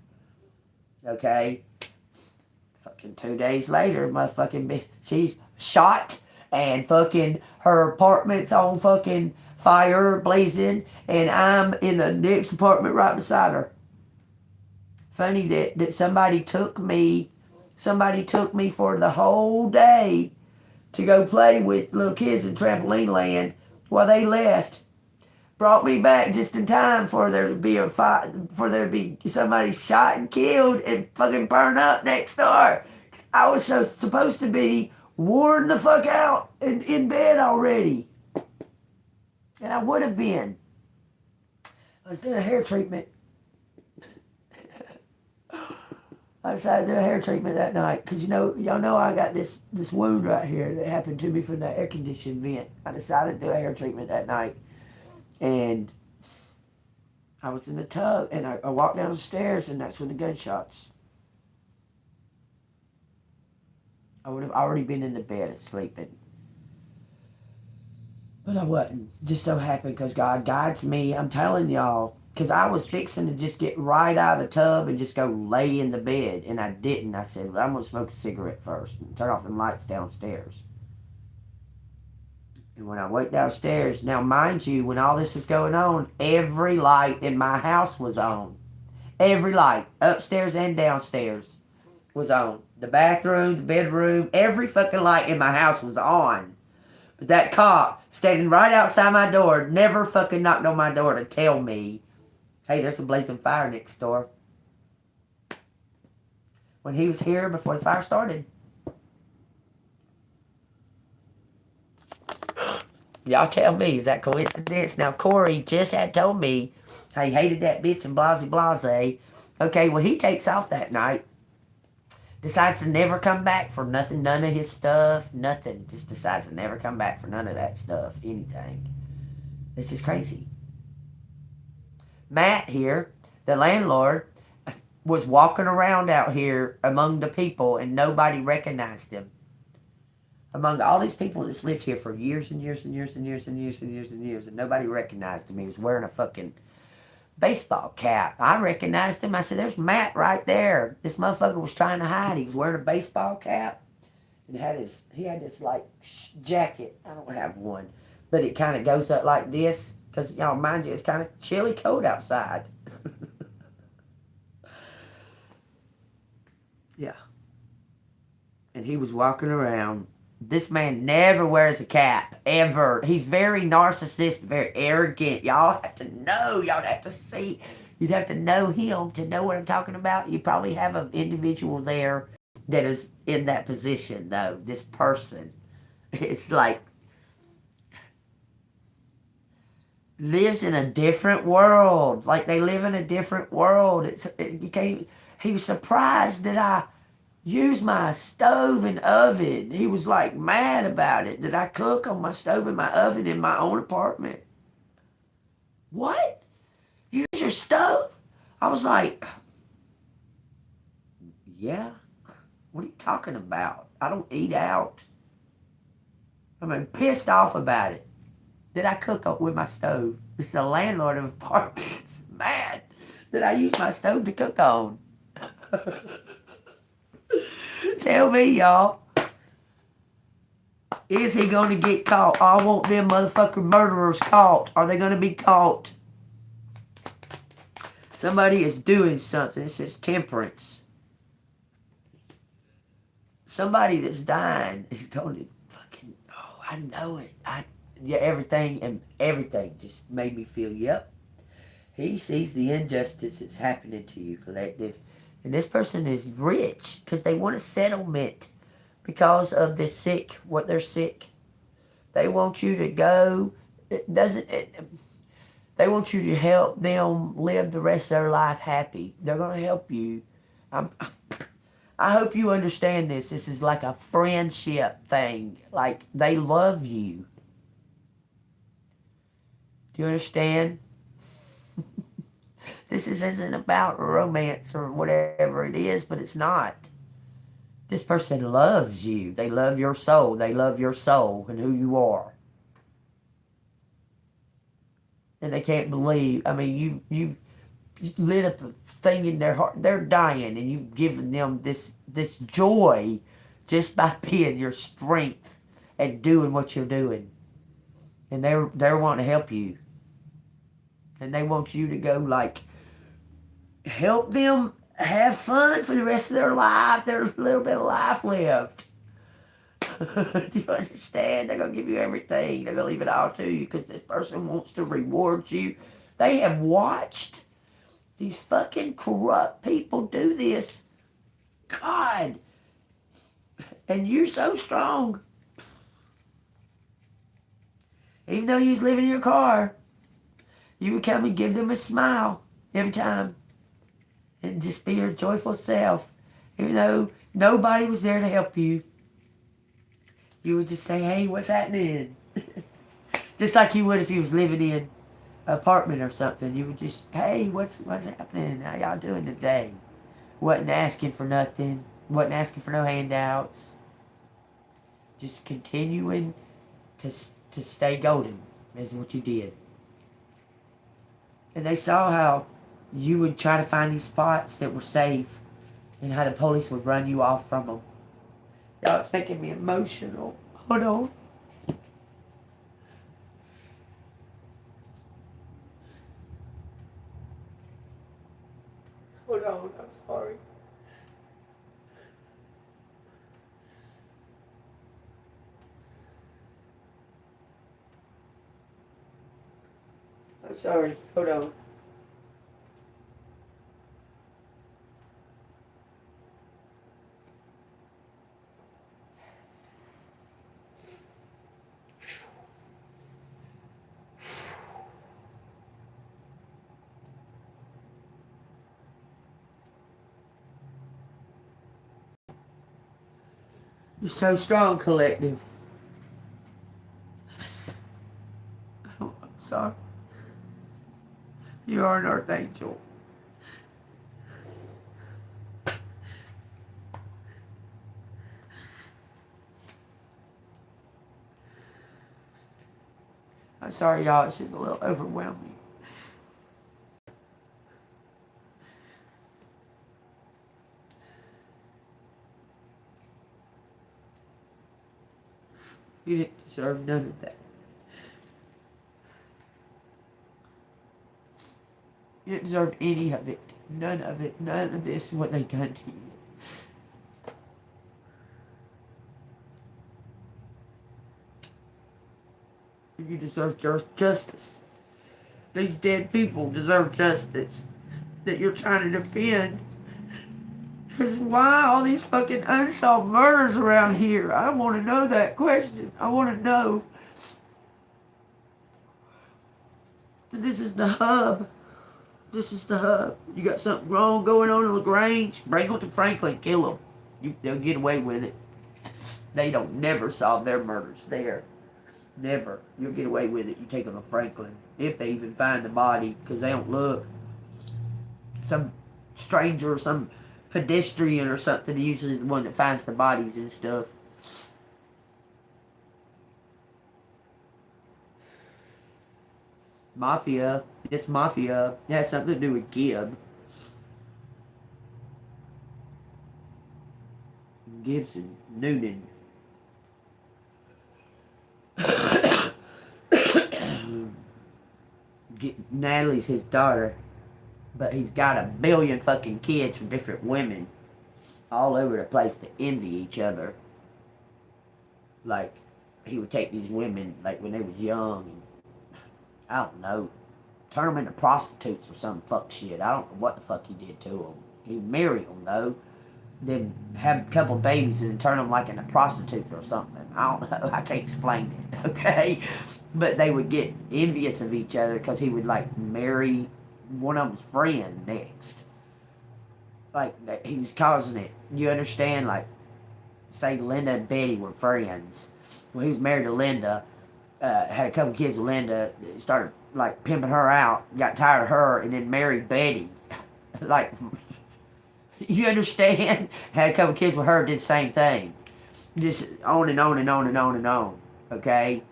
Okay? Fucking 2 days later, motherfucking bitch, she's shot and fucking her apartment's on fucking fire blazing and I'm in the next apartment right beside her. Funny that somebody took me for the whole day to go play with little kids in trampoline land while they left. Brought me back just in time for there to be a fight, for there to be somebody shot and killed and fucking burned up next door. I was supposed to be worn the fuck out in bed already. And I would have been. I was doing a hair treatment. I decided to do a hair treatment that night because y'all know I got this wound right here that happened to me from that air conditioning vent. I decided to do a hair treatment that night. And I was in the tub, and I walked down the stairs, and that's when the gunshots. I would have already been in the bed sleeping. But I wasn't. Just so happened because God guides me. I'm telling y'all. Because I was fixing to just get right out of the tub and just go lay in the bed. And I didn't. I said, well, I'm going to smoke a cigarette first and turn off the lights downstairs. And when I went downstairs, now mind you, when all this was going on, every light in my house was on. Every light, upstairs and downstairs, was on. The bathroom, the bedroom, every fucking light in my house was on. But that cop, standing right outside my door, never fucking knocked on my door to tell me, hey, there's a blazing fire next door. When he was here before the fire started. Y'all tell me, is that coincidence? Now, Corey just had told me, he hated that bitch and blase. Okay, well, he takes off that night. Decides to never come back for nothing, none of his stuff, nothing. Just decides to never come back for none of that stuff, anything. It's just crazy. Matt here, the landlord, was walking around out here among the people and nobody recognized him. Among all these people that's lived here for years and years and years and years and years and years and years, and nobody recognized him. He was wearing a fucking baseball cap. I recognized him. I said, there's Matt right there. This motherfucker was trying to hide. He was wearing a baseball cap. And he had this like jacket. I don't have one. But it kind of goes up like this. Because, y'all, mind you, it's kind of chilly cold outside. Yeah. And he was walking around. This man never wears a cap, ever. He's very narcissistic, very arrogant. Y'all have to know. Y'all have to see. You'd have to know him to know what I'm talking about. You probably have an individual there that is in that position, though. This person. It's like, lives in a different world. Like they live in a different world. He was surprised that I use my stove and oven. He was like mad about it. That I cook on my stove and my oven in my own apartment. What? Use your stove? I was like, yeah. What are you talking about? I don't eat out. I'm pissed off about it. That I cook up with my stove. It's the landlord of apartments. Mad that I use my stove to cook on. Tell me, y'all. Is he going to get caught? I want them motherfucking murderers caught. Are they going to be caught? Somebody is doing something. It says temperance. Somebody that's dying is going to fucking... Oh, I know it. Everything just made me feel, yep. He sees the injustice that's happening to you, collective. And this person is rich because they want a settlement because of the sick, what they're sick. They want you to go. They want you to help them live the rest of their life happy. They're going to help you. I hope you understand this. This is like a friendship thing. Like they love you. Do you understand? This isn't about romance or whatever it is, but it's not. This person loves you. They love your soul. They love your soul and who you are. And they can't believe. I mean, you've lit up a thing in their heart. They're dying, and you've given them this joy just by being your strength and doing what you're doing. And they're wanting to help you, and they want you to go like help them have fun for the rest of their life. There's a little bit of life left. Do you understand? They're going to give you everything. They're going to leave it all to you because this person wants to reward you. They have watched these fucking corrupt people do this. God. And you're so strong. Even though you was living in your car, you would come and give them a smile every time. And just be your joyful self. Even though nobody was there to help you. You would just say, hey, what's happening? Just like you would if you was living in an apartment or something. You would just, hey, what's happening? How y'all doing today? Wasn't asking for nothing. Wasn't asking for no handouts. Just continuing to stay golden is what you did. And they saw how you would try to find these spots that were safe and how the police would run you off from them. Y'all, it's making me emotional. Hold on. Hold on, I'm sorry. I'm sorry. Hold on. You're so strong, Collective. Oh, I'm sorry. You are an earth angel. I'm sorry, y'all. It's just a little overwhelming. You didn't deserve none of that. You didn't deserve any of it. None of it. None of this, what they done to you. You deserve justice. These dead people deserve justice that you're trying to defend. Because why all these fucking unsolved murders around here? I want to know that question. I want to know. This is the hub. This is the hub. You got something wrong going on in LaGrange? Bring them to Franklin. Kill them. They'll get away with it. They don't never solve their murders there. Never. You'll get away with it. You take them to Franklin. If they even find the body. Because they don't look. Some stranger or some pedestrian or something usually is the one that finds the bodies and stuff. Mafia. It's mafia. It has something to do with Gibb. Gibson. Noonan. Natalie's his daughter. But he's got a billion fucking kids from different women all over the place to envy each other. Like, he would take these women, like, when they was young, and, I don't know, turn them into prostitutes or some fuck shit. I don't know what the fuck he did to them. He'd marry them, though. Then have a couple babies and then turn them, like, into prostitutes or something. I don't know. I can't explain it, okay? But they would get envious of each other because he would, like, marry one of them's friend next. Like, he was causing it. You understand? Like, say Linda and Betty were friends. Well, he was married to Linda. had a couple kids with Linda, started like pimping her out, got tired of her, and then married Betty. Like, you understand? Had a couple kids with her, did the same thing. Just on and on and on and on and on. Okay?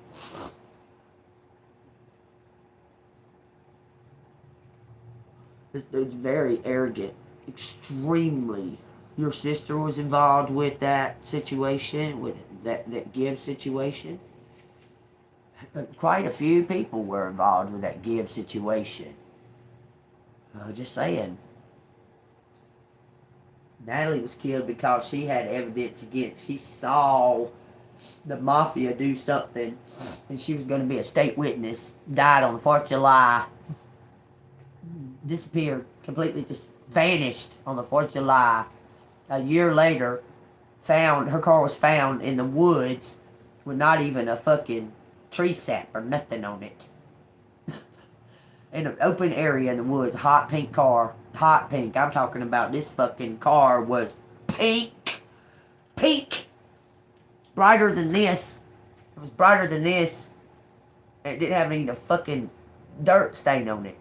This dude's very arrogant. Extremely. Your sister was involved with that situation, with that Gibbs situation. Quite a few people were involved with that Gibbs situation. Just saying. Natalie was killed because she had evidence against. She saw the mafia do something, and she was going to be a state witness. Died on the 4th of July. Disappeared. Completely just vanished on the 4th of July. A year later, her car was found in the woods with not even a fucking tree sap or nothing on it. In an open area in the woods, hot pink car. Hot pink. I'm talking about this fucking car was pink. Pink. Brighter than this. It was brighter than this. It didn't have any fucking dirt stain on it.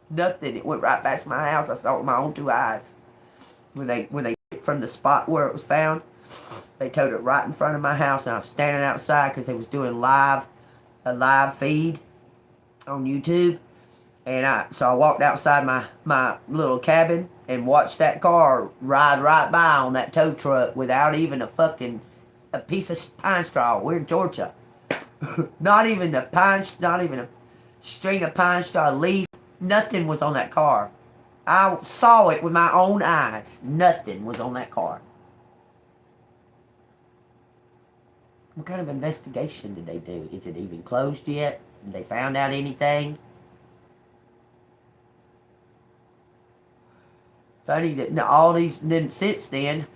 Nothing. It went right past my house. I saw it with my own 2 eyes. When they from the spot where it was found, they towed it right in front of my house, and I was standing outside because they was doing a live feed on YouTube. And so I walked outside my little cabin and watched that car ride right by on that tow truck without even a piece of pine straw. We're in Georgia. not even a string of pine straw leaf. Nothing was on that car. I saw it with my own eyes. Nothing was on that car. What kind of investigation did they do? Is it even closed yet? Did they found out anything? Funny that all these, then since then,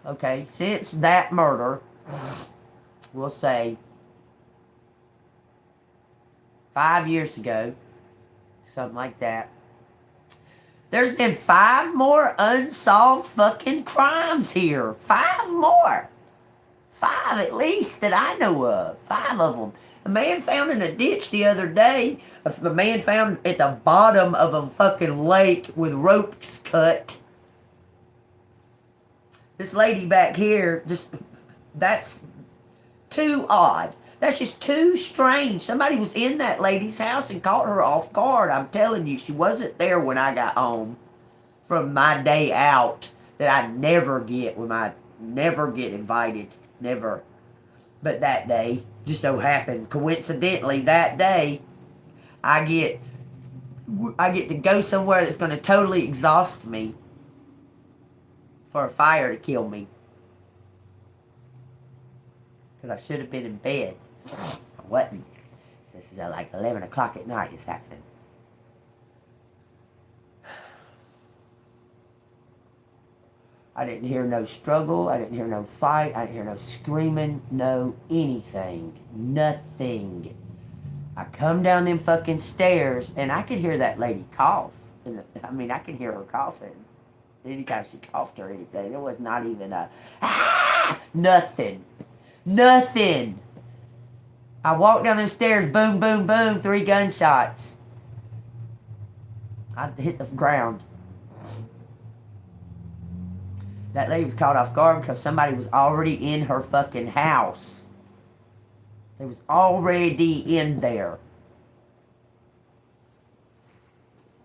okay, since that murder, we'll say 5 years ago, something like that, there's been 5 more unsolved fucking crimes here. 5 more. 5 at least that I know of. 5 of them. A man found in a ditch the other day. A man found at the bottom of a fucking lake with ropes cut. This lady back here, that's too odd. That's just too strange. Somebody was in that lady's house and caught her off guard. I'm telling you, she wasn't there when I got home from my day out that I never get never get invited. Never. But that day, just so happened, coincidentally, that day, I get to go somewhere that's going to totally exhaust me for a fire to kill me. Because I should have been in bed. I wasn't. This is at like 11 o'clock at night it's happening. I didn't hear no struggle. I didn't hear no fight. I didn't hear no screaming. No anything. Nothing. I come down them fucking stairs and I could hear that lady cough. I could hear her coughing. Anytime she coughed or anything. It was not even a nothing. Nothing. I walked down them stairs, boom, boom, boom, 3 gunshots. I hit the ground. That lady was caught off guard because somebody was already in her fucking house. They was already in there.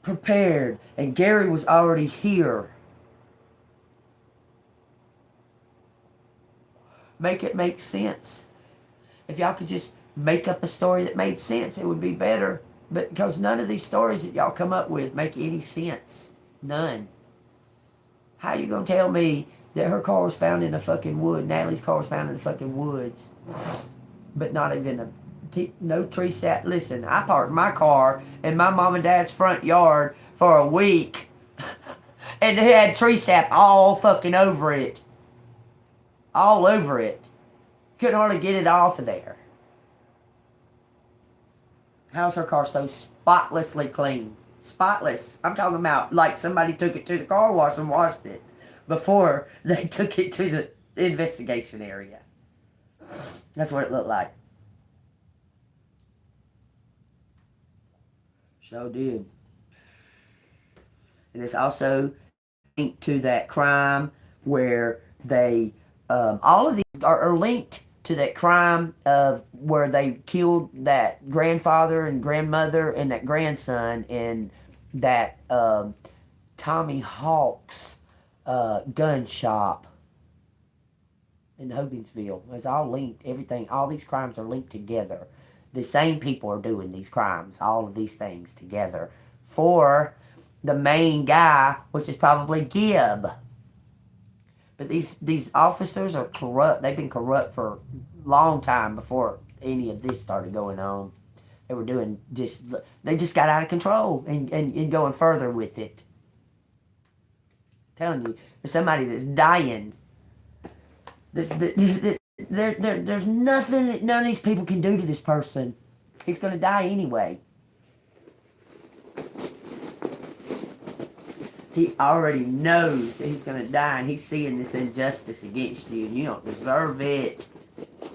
Prepared. And Gary was already here. Make it make sense. If y'all could just make up a story that made sense, it would be better. But because none of these stories that y'all come up with make any sense. None. How you gonna tell me that her car was found in the fucking wood, Natalie's car was found in the fucking woods, but not even no tree sap? Listen, I parked my car in my mom and dad's front yard for a week, and they had tree sap all fucking over it. All over it. Couldn't hardly get it off of there. How's her car so spotlessly clean? Spotless. I'm talking about like somebody took it to the car wash and washed it before they took it to the investigation area. That's what it looked like. So did. And it's also linked to that crime where they, all of these are linked to that crime of where they killed that grandfather and grandmother and that grandson in that Tommy Hawk's gun shop in Hogansville. It's all linked. Everything, all these crimes are linked together. The same people are doing these crimes, all of these things together for the main guy, which is probably Gibb. But these officers are corrupt. They've been corrupt for a long time before any of this started going on. They were doing they just got out of control and going further with it. I'm telling you, there's somebody that's dying. There's nothing that none of these people can do to this person. He's going to die anyway. He already knows that he's going to die, and he's seeing this injustice against you, and you don't deserve it.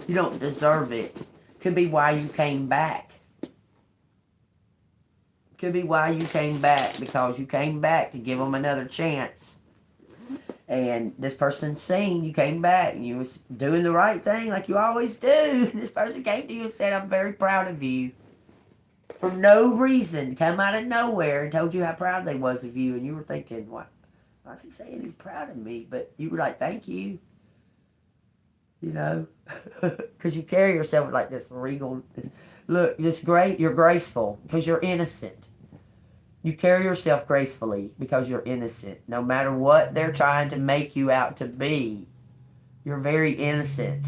You don't deserve it. Could be why you came back. Could be why you came back, because you came back to give them another chance. And this person's seen you came back and you was doing the right thing like you always do. This person came to you and said, I'm very proud of you. For no reason. Come out of nowhere and told you how proud they was of you. And you were thinking, why is he saying he's proud of me? But you were like, thank you. You know? Because you carry yourself like this regal. Look, you're graceful because you're innocent. You carry yourself gracefully because you're innocent. No matter what they're trying to make you out to be, you're very innocent.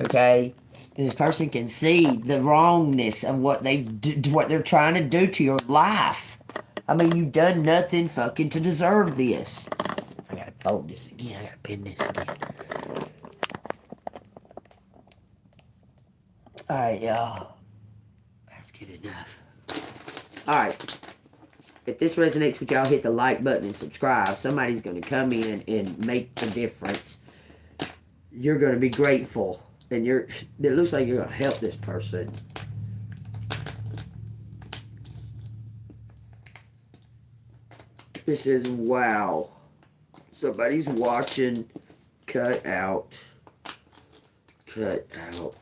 Okay? And this person can see the wrongness of what they're trying to do to your life. I mean, you've done nothing fucking to deserve this. I gotta fold this again. I gotta pin this again. Alright, y'all. That's good enough. Alright, if this resonates with y'all, hit the like button and subscribe. Somebody's going to come in and make the difference. You're going to be grateful. And it looks like you're going to help this person. This is wow. Somebody's watching. Cut out. Cut out.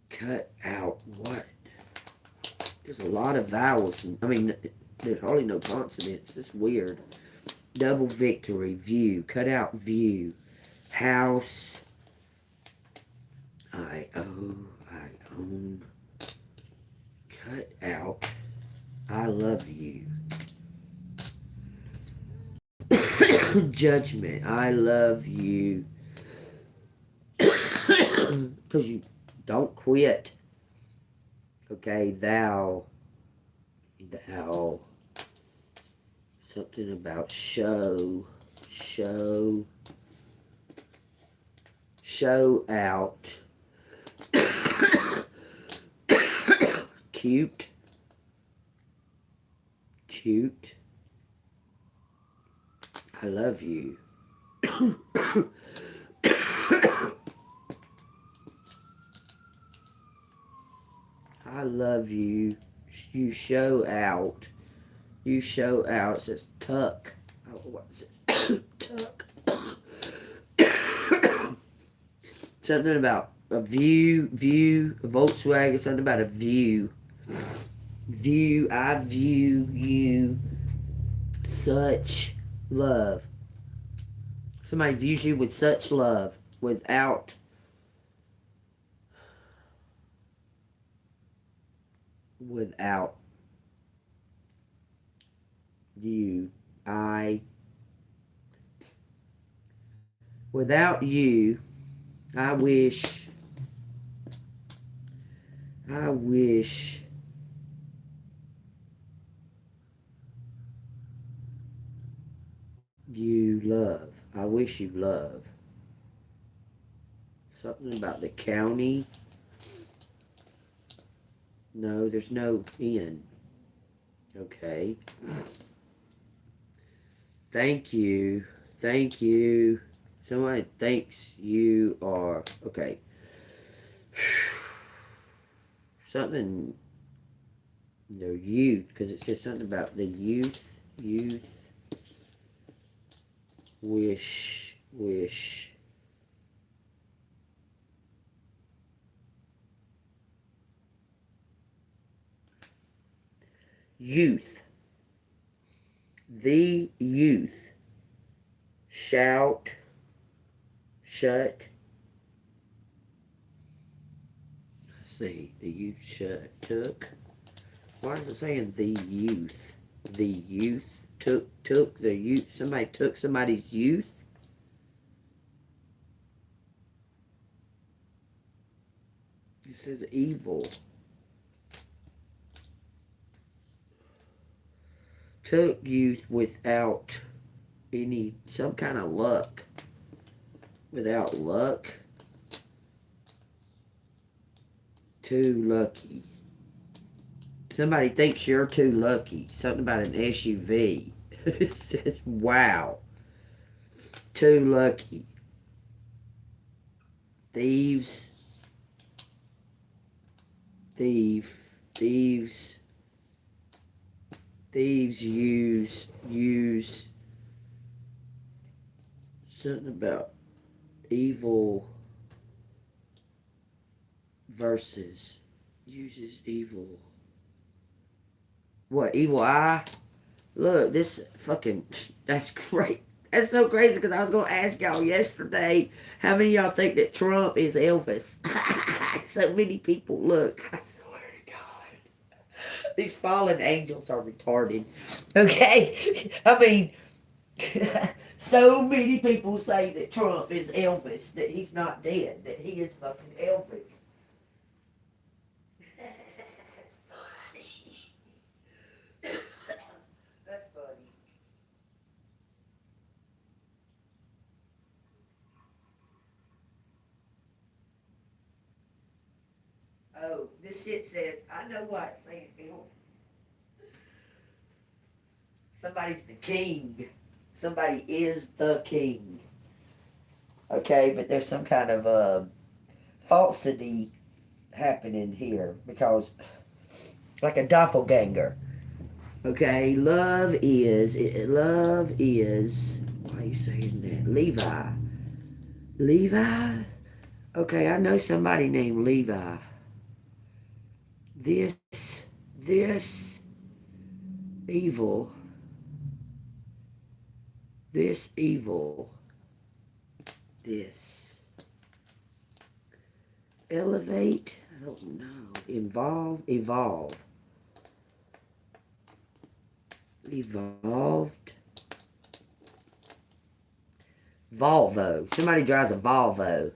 Cut out what? There's a lot of vowels. I mean, there's hardly no consonants. It's weird. Double victory. View. Cut out view. House. I own. Cut out. I love you. Judgment. I love you. Because you don't quit. Okay, thou. Something about show out. Cute. I love you. I love you. You show out. You show out. It says tuck. Oh, what's it? Tuck. Something about a view, a Volkswagen, something about a view. View, I view you. Such love. Somebody views you with such love. Without you, without you, I wish you love. I wish you love. Something about the county. No, there's no N. Okay. Thank you. Thank you. Somebody thinks you are... Okay. something, their youth, because it says something about the youth, wish, youth, the youth, shut, see, the youth took. Why is it saying the youth? The youth took the youth. Somebody took somebody's youth. It says evil. Took youth without some kind of luck. Without luck. Too lucky. Somebody thinks you're too lucky. Something about an SUV. It says, wow. Too lucky. Thieves. Thieves use something about evil versus uses evil. What, evil eye? Look, this fucking, that's great. That's so crazy because I was going to ask y'all yesterday, how many of y'all think that Trump is Elvis? So many people, look, I swear to God. These fallen angels are retarded. Okay? I mean, so many people say that Trump is Elvis, that he's not dead, that he is fucking Elvis. That's funny. That's funny. Oh, this shit says, I know why it's saying Elvis. Somebody's the king. Somebody is the king. Okay, but there's some kind of falsity happening here because, like a doppelganger. Okay, love is, why are you saying that? Levi? Okay, I know somebody named Levi. This evil, this elevate, I don't know, evolved, Volvo, somebody drives a Volvo,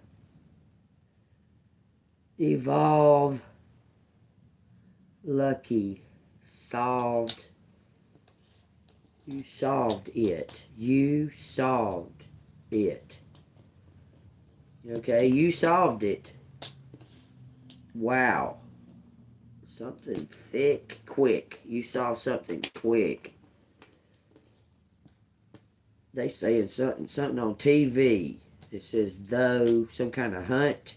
evolve, lucky, solved, you solved it, okay, you solved it, wow, something thick, quick, you solved something quick. They saying something on TV. It says though, some kind of hunt.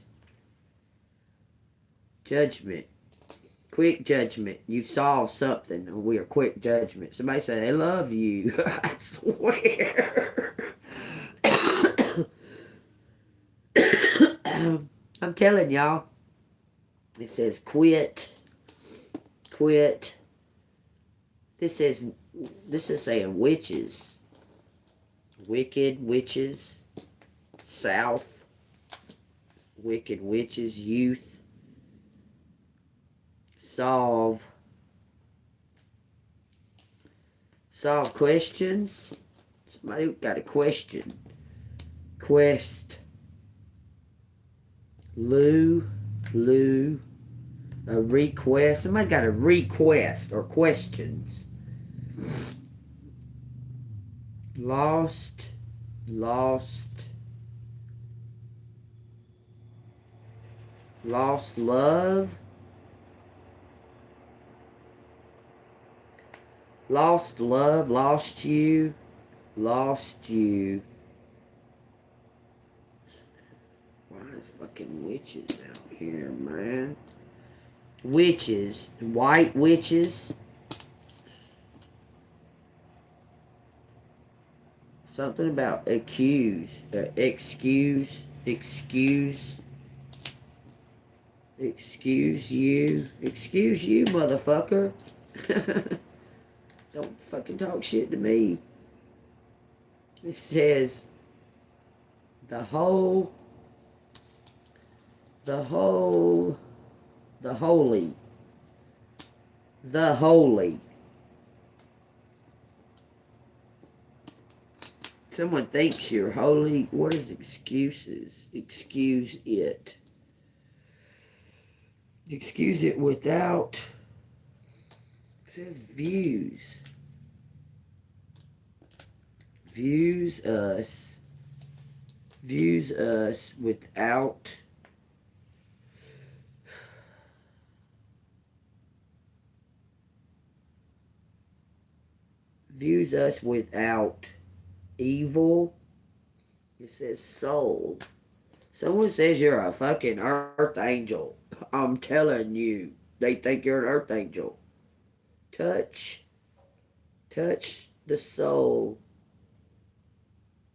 Judgment. Quick judgment. You solved something. We are quick judgment. Somebody say they love you. I swear. I'm telling y'all. It says quit. This is saying witches. Wicked witches, south, wicked witches, youth, solve questions. Somebody got a question. Quest, Lou, a request. Somebody's got a request or questions. Lost love, lost love, lost you. Why is fucking witches out here, man? witches, white witches. Something about excuse you, motherfucker. Don't fucking talk shit to me. It says the holy. Someone thinks you're holy. What is excuses? Excuse it. Excuse it without. It says views. Views us without. Views us without evil. It says soul. Someone says you're a fucking earth angel. I'm telling you. They think you're an earth angel. Touch the soul.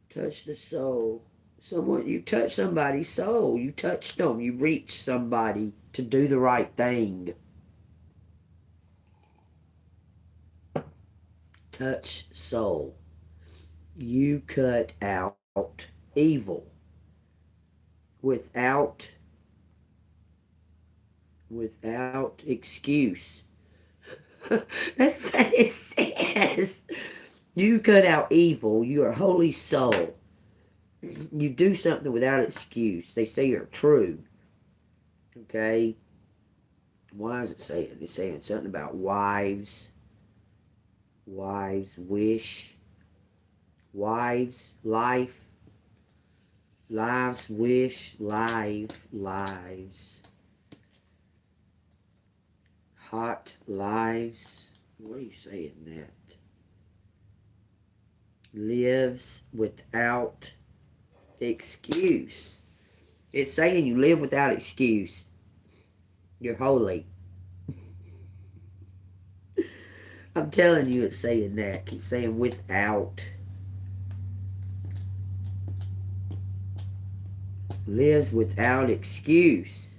Touch the soul. You touch somebody's soul. You touched them. You reached somebody to do the right thing. Touch soul. You cut out evil without excuse. That's what it says. You cut out evil. You are holy soul. You do something without excuse. They say you're true. Okay? Why is it saying? It's saying something about wives. Wives, wish. Wives, life. Lives, wish, lives. Hot lives. What are you saying that? Lives without excuse. It's saying you live without excuse. You're holy. I'm telling you, it's saying that. Keep saying without. Lives without excuse.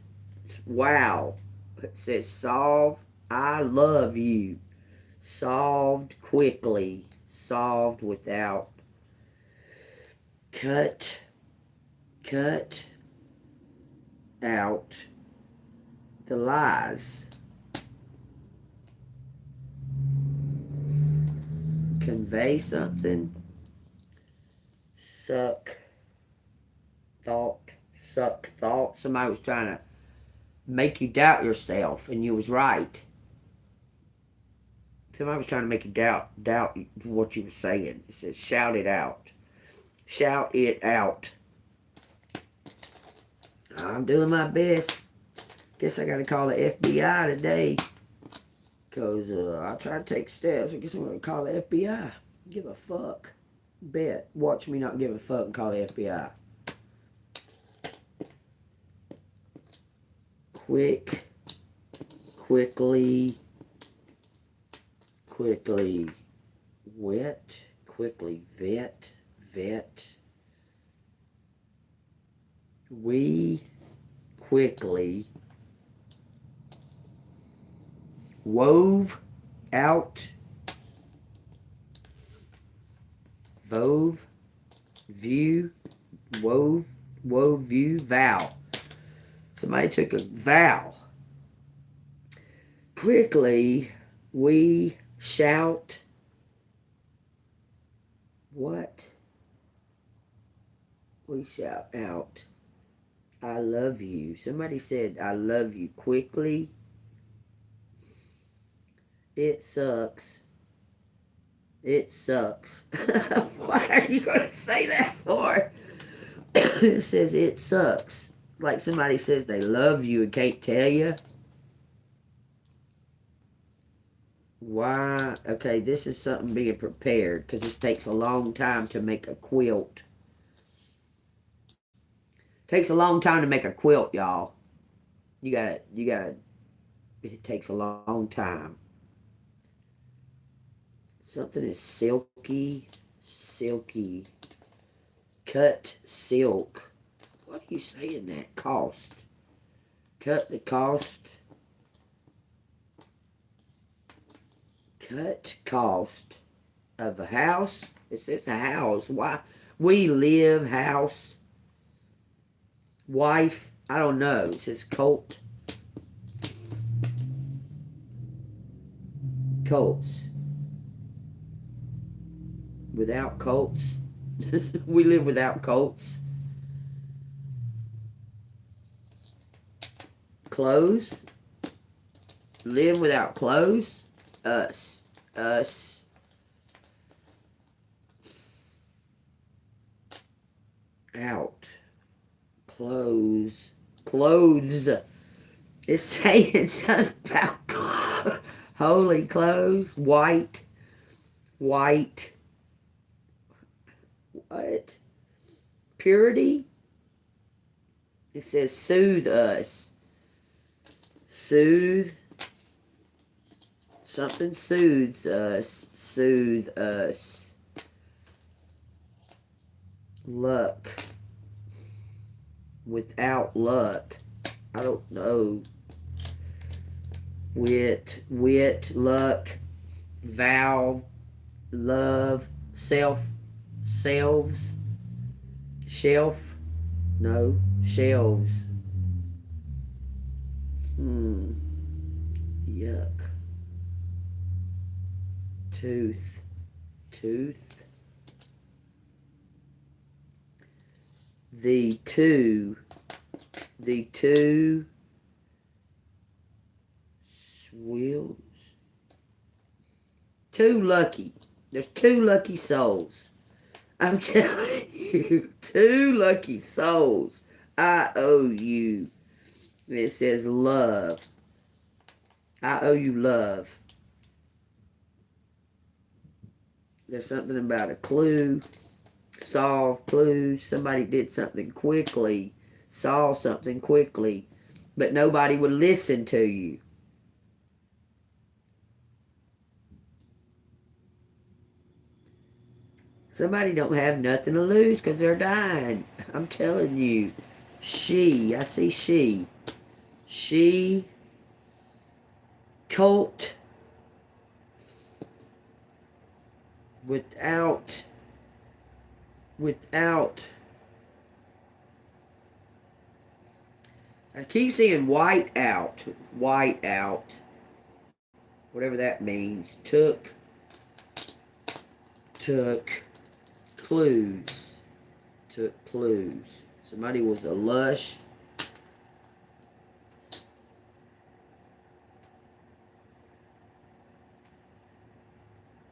Wow. It says solve. I love you. Solved quickly. Solved without. Cut out the lies. Convey something. Suck thought. Somebody was trying to make you doubt yourself, and you was right. Somebody was trying to make you doubt what you were saying. It says shout it out. Shout it out. I'm doing my best. Guess I gotta call the FBI today. Because I try to take steps. I guess I'm gonna call the FBI. Give a fuck. Bet. Watch me not give a fuck and call the FBI. Quickly, wet, quickly, vet, we, quickly, wove, out, vove, view, wove, view, vow. Somebody took a vow. Quickly, we shout. What? We shout out. I love you. Somebody said, I love you. Quickly. It sucks. It sucks. Why are you going to say that for? It says it sucks. Like somebody says they love you and can't tell you. Why? Okay, this is something being prepared because this takes a long time to make a quilt. Takes a long time to make a quilt, y'all. You gotta It takes a long time. Something is silky. Silky. Cut silk. What are you saying that? Cost. Cut the cost. Cut cost of a house. It says a house. Why? We live house. Wife. I don't know. It says colt. Colts. Without colts. We live without colts. Clothes. Live without clothes. Us. Us. Out. Clothes. Clothes. It's saying something about holy clothes. White. White. What? Purity? It says soothe us. Soothe. Something soothes us. Soothe us. Luck. Without luck. I don't know. Wit. Wit. Luck. Vow. Love. Self. Selves. Shelf. No. Shelves. Yuck. Tooth. Tooth. The two. The two. Swills. Too lucky. There's two lucky souls. I'm telling you. Two lucky souls. I owe you. It says love. I owe you love. There's something about a clue. Solve clues. Somebody did something quickly. Saw something quickly. But nobody would listen to you. Somebody don't have nothing to lose because they're dying. I'm telling you. She. I see she. She. Colt. Without. I keep seeing white out. White out. Whatever that means. Took. Clues. Took clues. Somebody was a lush.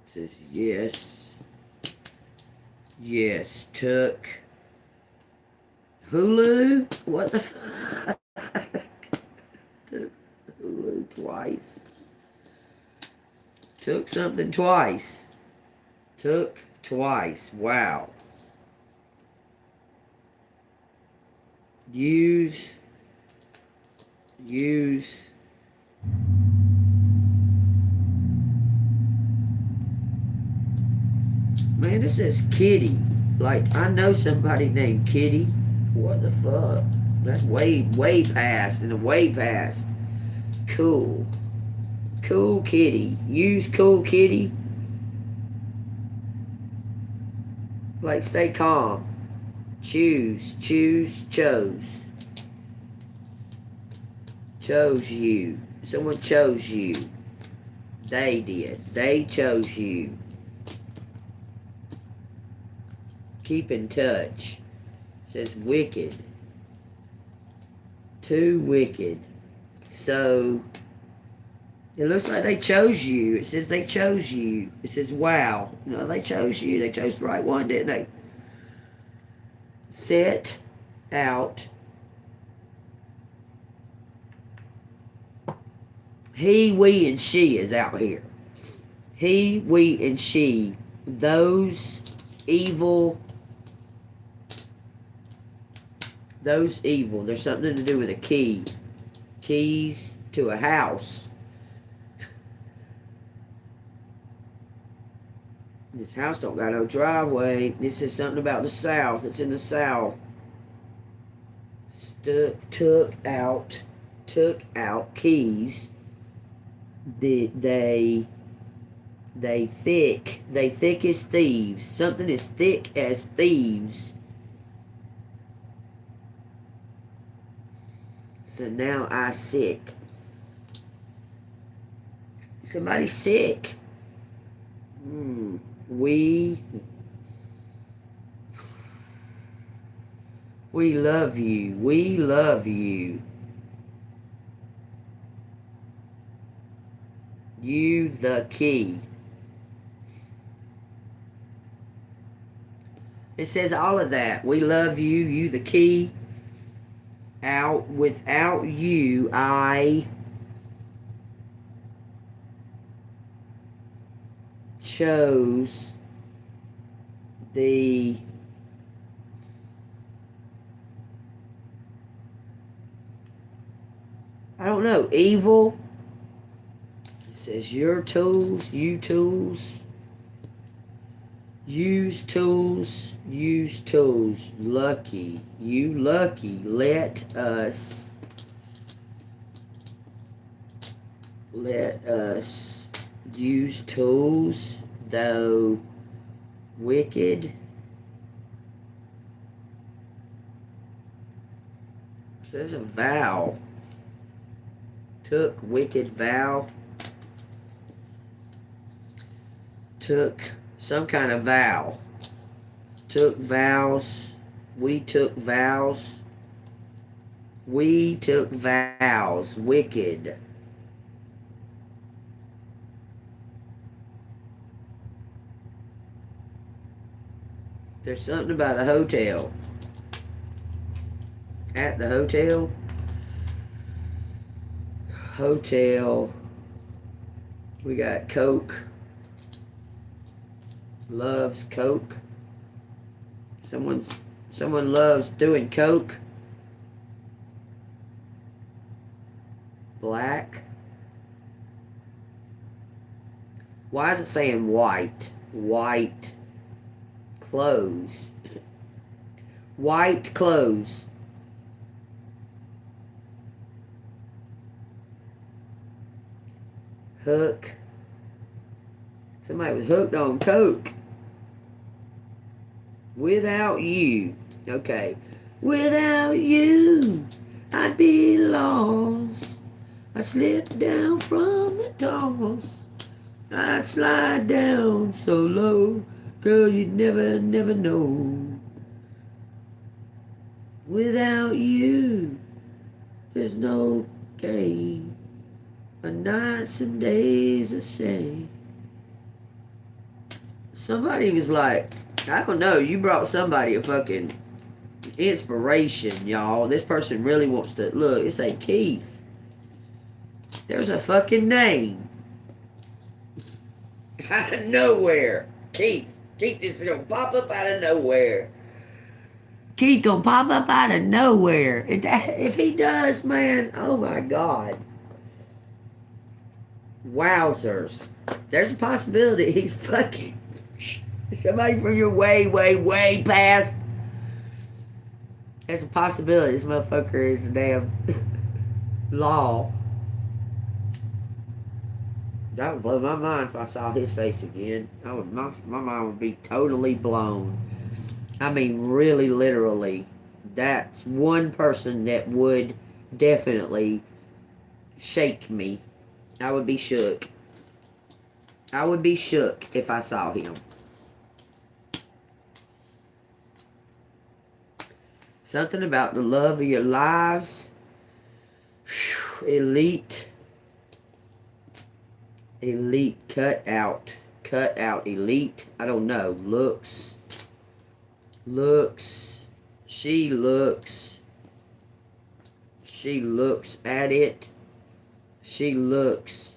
Says yes. Yes. Took. Hulu? What the fuck? Took Hulu twice. Took something twice. Took twice. Wow. Use. Man, this says Kitty. Like, I know somebody named Kitty. What the fuck? That's way past and way past. Cool. Cool Kitty. Use cool Kitty. Like, stay calm. Choose. Chose. Chose you. Someone chose you. They did. They chose you. Keep in touch. It says wicked. Too wicked. So, it looks like they chose you. It says they chose you. It says, wow. No, they chose you. They chose the right one, didn't they? Set out. He, we, and she is out here. He, we, and she. Those evil. There's something to do with a key. Keys to a house. This house don't got no driveway. This is something about the South. It's in the South. Took out keys. They thick as thieves. Something as thick as thieves. So now I sick. Somebody sick. We love you. We love you. You the key. It says all of that. We love you. You the key. Without you, I chose the I don't know, evil. It says your tools, you tools, use tools, use tools. Lucky, you lucky. Let us use tools, though wicked. It says a vow. Took wicked vow. Took some kind of vow. Took vows. We took vows. We took vows. Wicked. There's something about a hotel. At the hotel. Hotel. We got Coke. Loves Coke. Someone loves doing Coke. Black. Why is it saying white? White clothes. White clothes. Hook. Somebody was hooked on Coke. Without you. Okay. Without you, I'd be lost. I slipped down from the toss. I'd slide down so low. Girl, you'd never know. Without you, there's no gain. My nights and days the same. Somebody was like, I don't know, you brought somebody a fucking inspiration, y'all. This person really wants to, look, it's like Keith. There's a fucking name. Out of nowhere. Keith. Keith is gonna pop up out of nowhere. Keith gonna pop up out of nowhere. If he does, man, oh my God. Wowzers. There's a possibility he's fucking somebody from your way past. There's a possibility this motherfucker is a damn law. That would blow my mind if I saw his face again. My mind would be totally blown. I mean, really, literally. That's one person that would definitely shake me. I would be shook. I would be shook if I saw him. Something about the love of your lives. Whew, elite. Elite. Cut out. Elite. I don't know. Looks. She looks. She looks at it. She looks.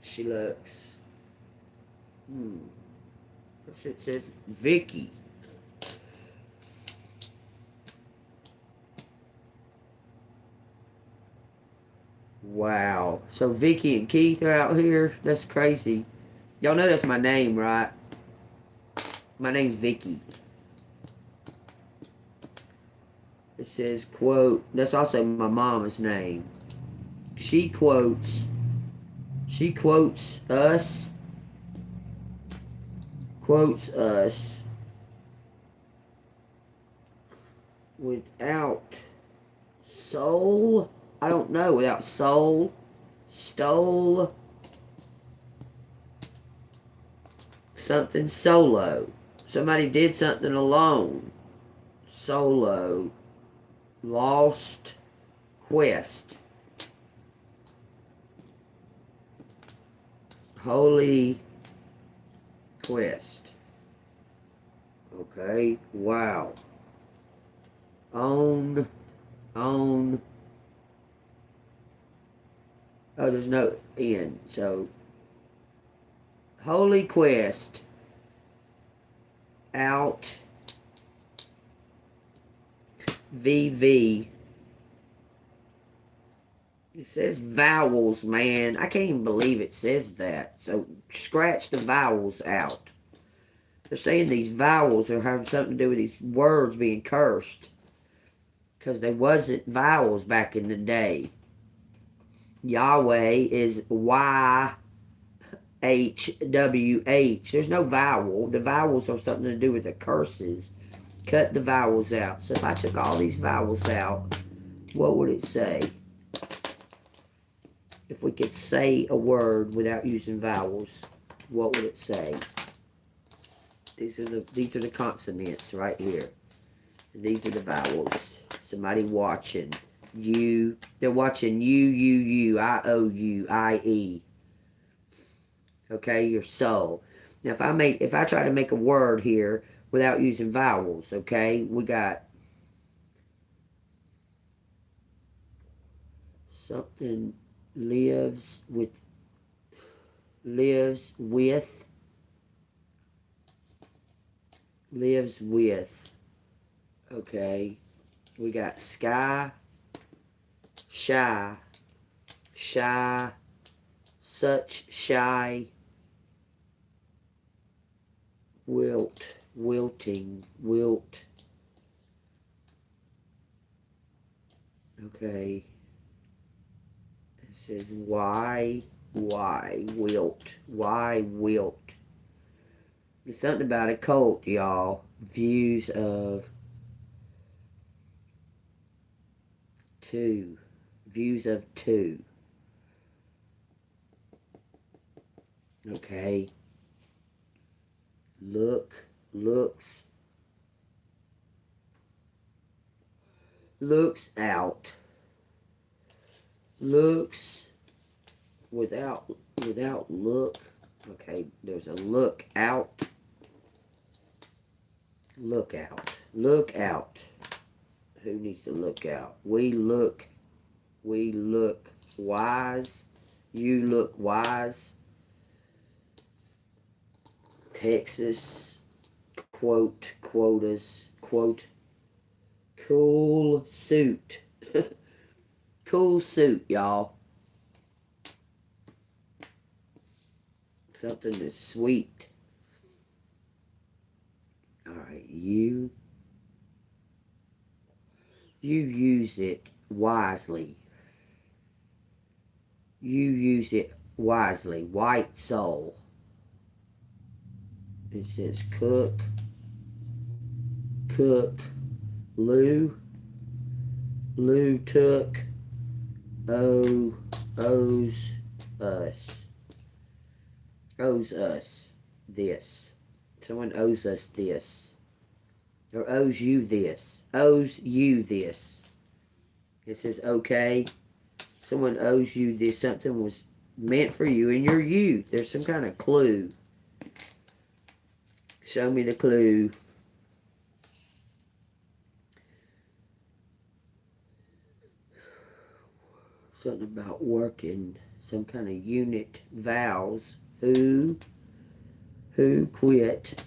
She looks. It says Vicky. Wow. So Vicky and Keith are out here? That's crazy. Y'all know that's my name, right? My name's Vicky. It says, quote, that's also my mama's name. She quotes us, without soul. I don't know, without soul, stole something solo. Somebody did something alone. Solo. Lost quest. Holy quest. Okay, wow. Own. Oh, there's no end. So, holy quest. Out. VV. It says vowels, man. I can't even believe it says that. So, scratch the vowels out. They're saying these vowels are having something to do with these words being cursed. Because there wasn't vowels back in the day. Yahweh is YHWH. There's no vowel. The vowels are something to do with the curses. Cut the vowels out. So if I took all these vowels out, what would it say? If we could say a word without using vowels, what would it say? These are the consonants right here. And these are the vowels. Somebody watching. You. They're watching you, I-O-U, I-E. Okay, your soul. Now, if I try to make a word here without using vowels, okay, we got something lives with, okay, we got sky, shy, such shy, wilting, okay, it says why, wilt, There's something about a cult, y'all, views of two, okay, looks out, without look, okay, there's a look out, who needs to look out? We look wise, you look wise, Texas, quotas, cool suit. Cool suit, y'all. Something that's sweet. Alright, you use it wisely. White soul. It says cook, Lou took, owes us this. Someone owes us this. Or owes you this. It says, okay, someone owes you this. Something was meant for you in your youth. There's some kind of clue. Show me the clue. Something about working. Some kind of unit. Vows. Who quit?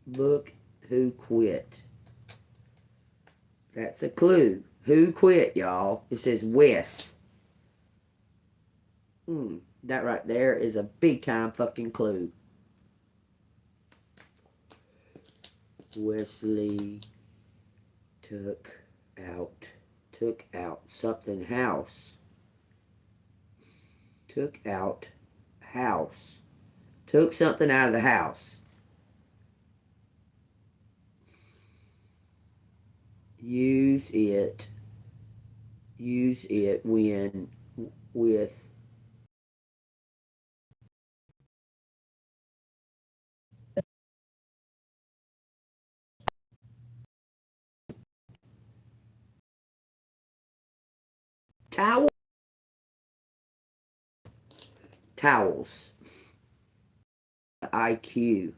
Look Who quit? That's a clue. Who quit, y'all? It says Wes. That right there is a big time fucking clue. Wesley took out something house. Took out house. Took something out of the house. Use it when with towels. IQ.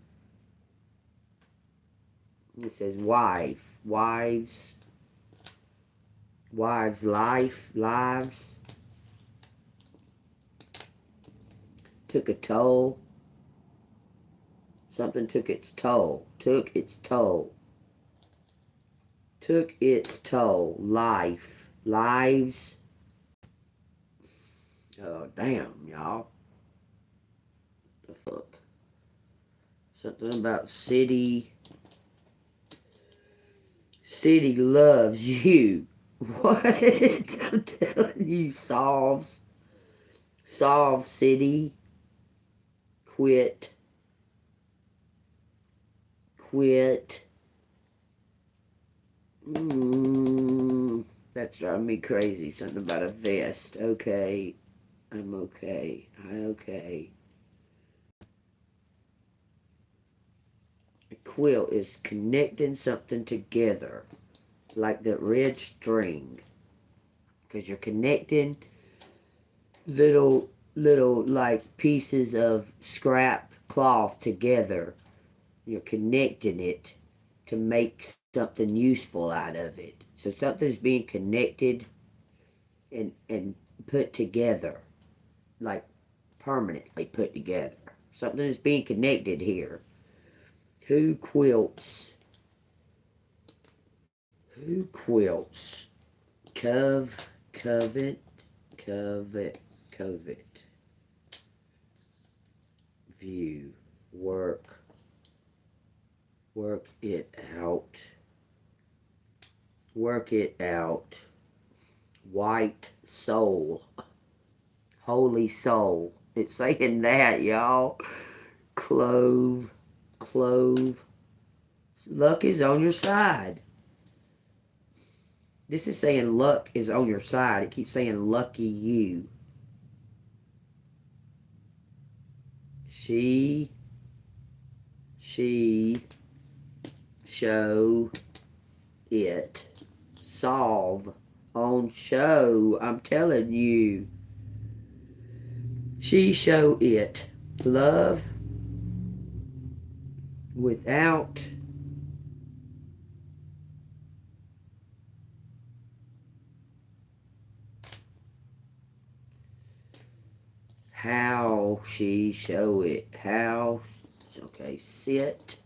It says wife. Wives, lives. Took a toll. Something took its toll. Took its toll. Took its toll. Life. Lives. Oh, damn, y'all. The fuck? Something about city. City loves you. What? I'm telling you, solve city. Quit. That's driving me crazy. Something about a vest. Okay. I'm okay. Okay. A quilt is connecting something together. Like that red string. Because you're connecting little like pieces of scrap cloth together. You're connecting it to make something useful out of it. So something's being connected and put together, like permanently put together. Something is being connected here. Who quilts? Who quilts? Covet. View. Work it out. Work it out. White soul. Holy soul. It's saying that, y'all. Clove. Luck is on your side. This is saying luck is on your side. It keeps saying lucky you. She show it. Solve on show. I'm telling you. She show it. Love without how she show it. How. Okay. Sit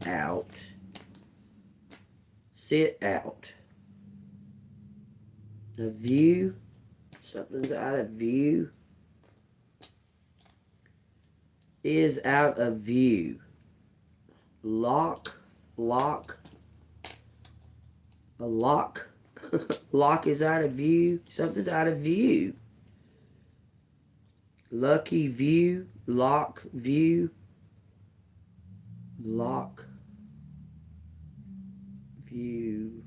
out. Sit out. A view. Something's out of view. Is out of view. Lock. A lock. Lock is out of view. Something's out of view. Lucky view. Lock view. Lock view.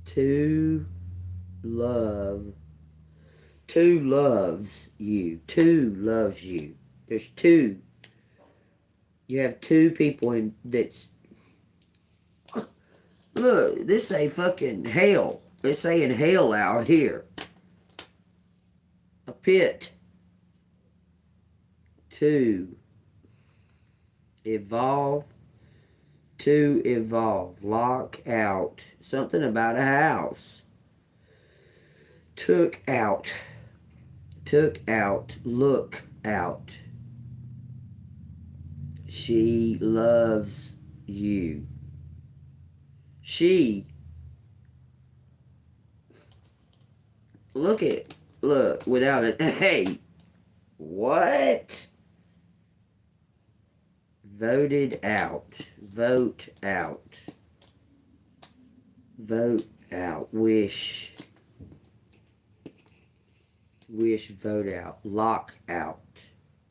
Two loves you. Two loves you. There's two. You have two people in that's. Look, this say fucking hell. It's saying hell out here. A pit. Two. Evolve. To evolve. Lock out. Something about a house. Took out. Took out. Look out. She loves you. She. Look, without it. Hey. What? Voted out. Vote out. Vote out. Wish. Wish, vote out. Lock out.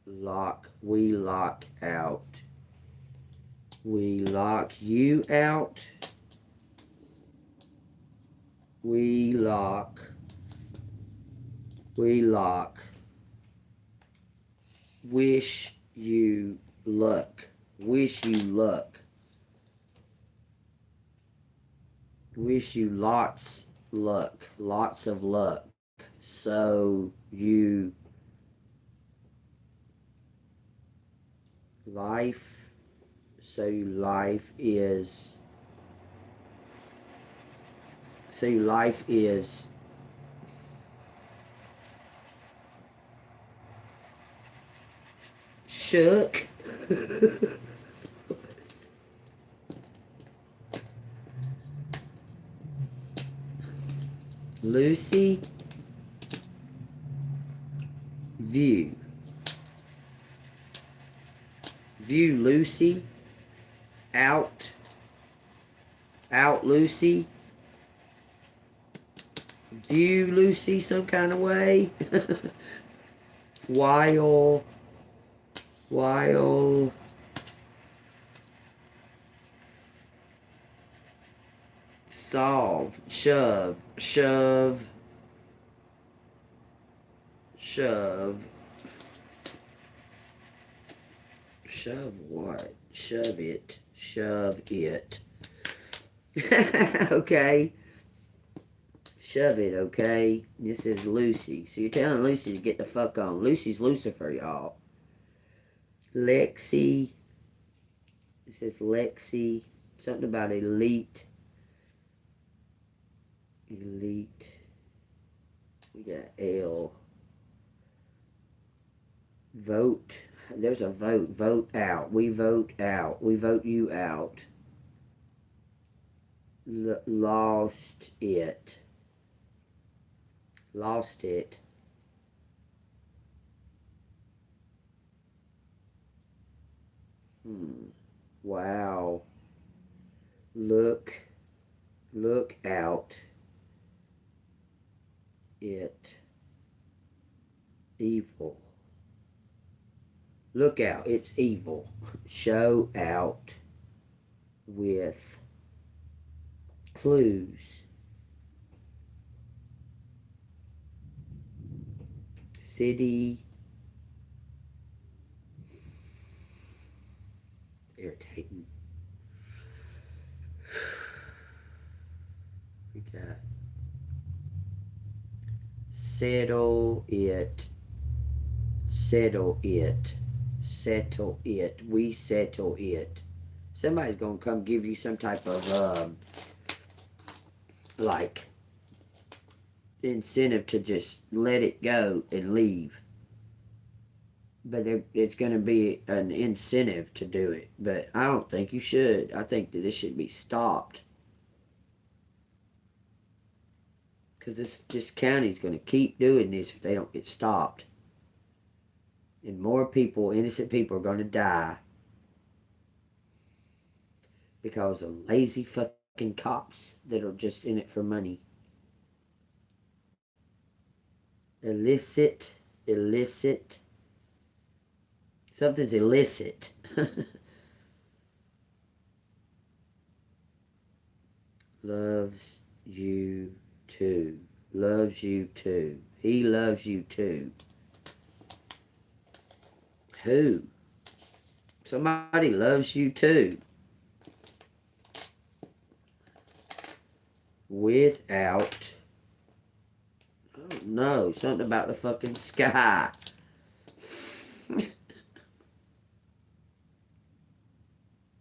Lock. We lock out. We lock you out. We lock. We lock. Wish you luck. Wish you luck. Wish you lots luck. Lots of luck. So you life. So you life is. So your life is. Shook. Lucy. View. View Lucy. Out. Out Lucy. View Lucy some kind of way. While. Solve. Shove. Shove. Shove. Shove what? Shove it. Shove it. Okay. Shove it, okay? This is Lucy. So you're telling Lucy to get the fuck on. Lucy's Lucifer, y'all. Lexi. It says Lexi. Something about elite. Elite. We got L. Vote. There's a vote. Vote out. We vote out. We vote you out. Lost it. Lost it. Wow. Look out. It. Evil. Look out, it's evil. Show out with clues. City. Irritating. We got settle it. Settle it. Settle it. We settle it. Somebody's gonna come give you some type of like incentive to just let it go and leave. But it's gonna be an incentive to do it. But I don't think you should. I think that this should be stopped. Because this county's gonna keep doing this if they don't get stopped. And more people, innocent people, are going to die because of lazy fucking cops that are just in it for money. Illicit. Something's illicit. Loves you too. Loves you too. He loves you too. Who? Somebody loves you too. Without. I don't know. Something about the fucking sky.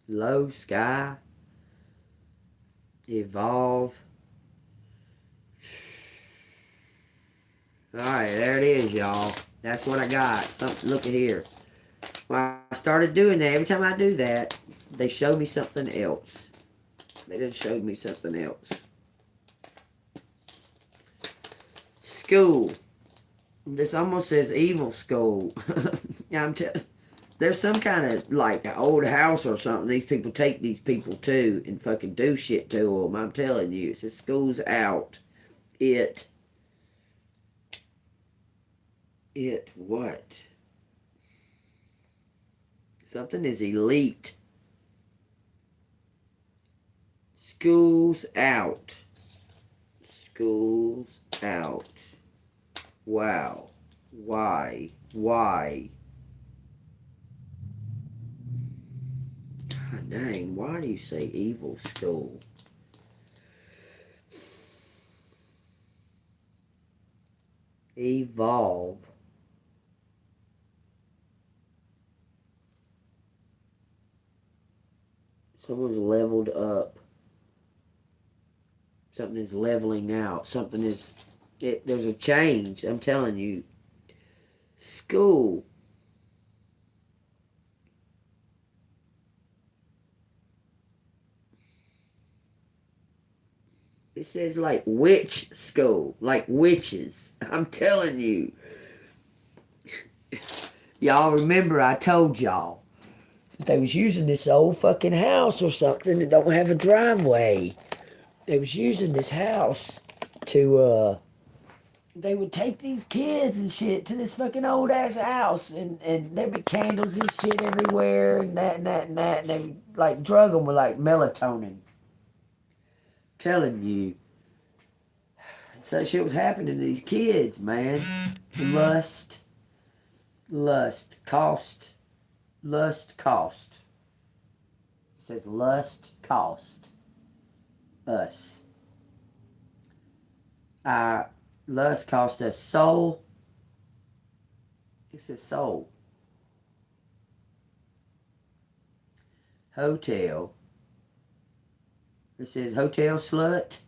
Low sky. Evolve. Alright, there it is, y'all. That's what I got. Something, look at here. When I started doing that, every time I do that, they show me something else. They just showed me something else. School. This almost says evil school. Yeah, there's some kind of like old house or something. These people take these people to and fucking do shit to them. I'm telling you, it says school's out. It what? Something is elite. School's out. School's out. Wow. Why? Why? God dang, why do you say evil school? Evolve. Someone's leveled up. Something is leveling out. Something is... there's a change. I'm telling you. School. It says like witch school. Like witches. I'm telling you. Y'all remember I told y'all they was using this old fucking house or something that don't have a driveway. They was using this house to, they would take these kids and shit to this fucking old ass house and there'd be candles and shit everywhere and that and that and that. And they would like drug them with like melatonin. Telling you. So shit was happening to these kids, man. Lust. Cost. Lust, cost. It says lust, cost. Us. Our lust cost us soul. It says soul. Hotel. It says hotel slut.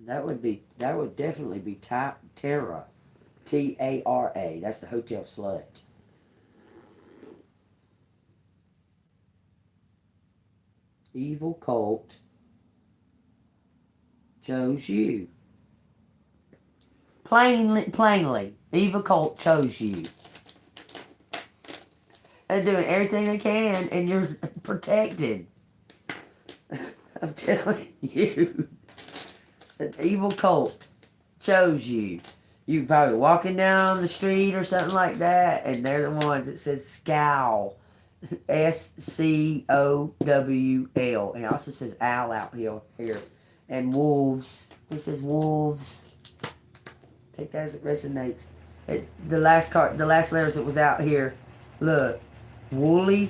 That would definitely be Tara. T-A-R-A. That's the hotel slut. Evil cult chose you. Plainly, evil cult chose you. They're doing everything they can, and you're protected. I'm telling you. An evil cult chose you. You probably walking down the street or something like that, and they're the ones that says scowl. S-C-O-W-L. And it also says owl out here. And wolves. It says wolves. Take that as it resonates. The last letters that was out here. Look. Woolly.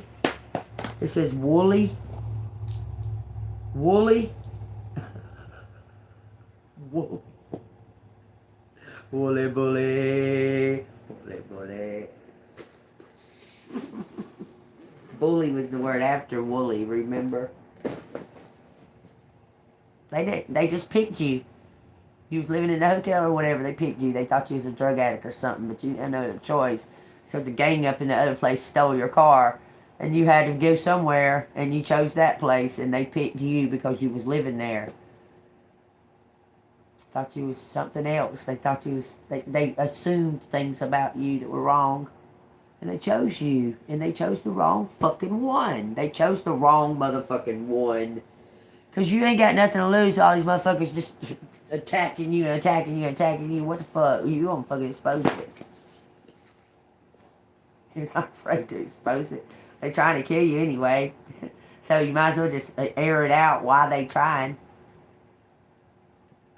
It says woolly. Woolly. Woolly. Woolly bully. Woolly bully. Bully was the word after woolly, remember? They just picked you. You was living in a hotel or whatever, they picked you. They thought you was a drug addict or something, but you had no other choice. Because the gang up in the other place stole your car. And you had to go somewhere, and you chose that place, and they picked you because you was living there. Thought you was something else. They thought you was... They assumed things about you that were wrong. And they chose you. And they chose the wrong fucking one. They chose the wrong motherfucking one. Because you ain't got nothing to lose. All these motherfuckers just attacking you and attacking you and attacking you. What the fuck? You gonna fucking expose it. You're not afraid to expose it. They're trying to kill you anyway. So you might as well just air it out while they trying.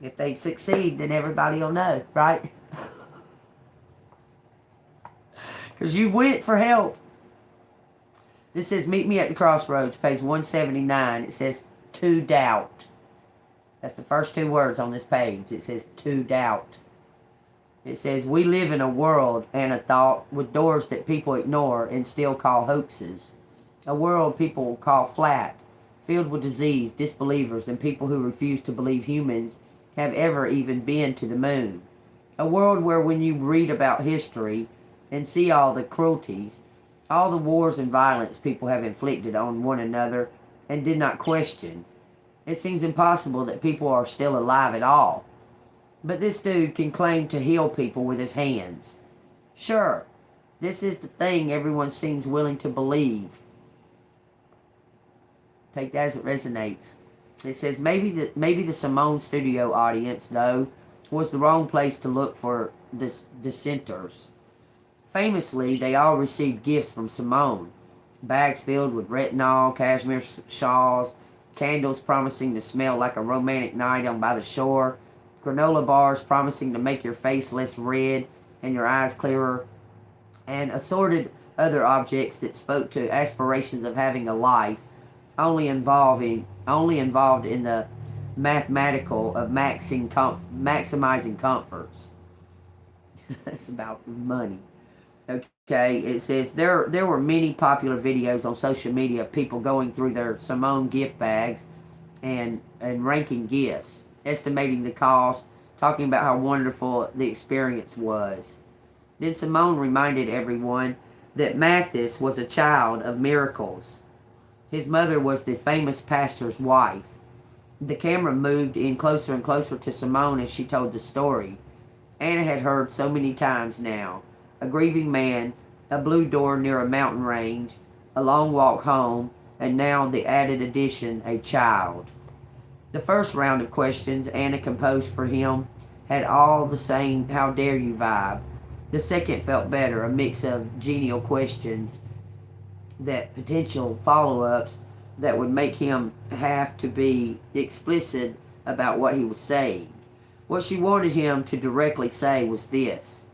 If they succeed, then everybody will know, right? Because you went for help. This says, meet me at the crossroads, page 179. It says, to doubt. That's the first two words on this page. It says, to doubt. It says, we live in a world and a thought with doors that people ignore and still call hoaxes. A world people call flat, filled with disease, disbelievers, and people who refuse to believe humans have ever even been to the moon. A world where when you read about history and see all the cruelties, all the wars and violence people have inflicted on one another and did not question, it seems impossible that people are still alive at all. But this dude can claim to heal people with his hands. Sure, this is the thing everyone seems willing to believe. Take that as it resonates. It says maybe the Simone Studio audience, though, was the wrong place to look for dissenters. Famously, they all received gifts from Simone. Bags filled with retinol, cashmere shawls, candles promising to smell like a romantic night on by the shore, granola bars promising to make your face less red and your eyes clearer, and assorted other objects that spoke to aspirations of having a life only involved in the mathematical of maximizing comforts. It's about money. Okay, it says there were many popular videos on social media of people going through their Simone gift bags and ranking gifts, estimating the cost, talking about how wonderful the experience was. Then Simone reminded everyone that Mathis was a child of miracles. His mother was the famous pastor's wife. The camera moved in closer and closer to Simone as she told the story. Anna had heard so many times now. A grieving man, a blue door near a mountain range, a long walk home, and now the added addition, a child. The first round of questions Anna composed for him had all the same "how dare you" vibe. The second felt better, a mix of genial questions, that potential follow-ups that would make him have to be explicit about what he was saying. What she wanted him to directly say was this: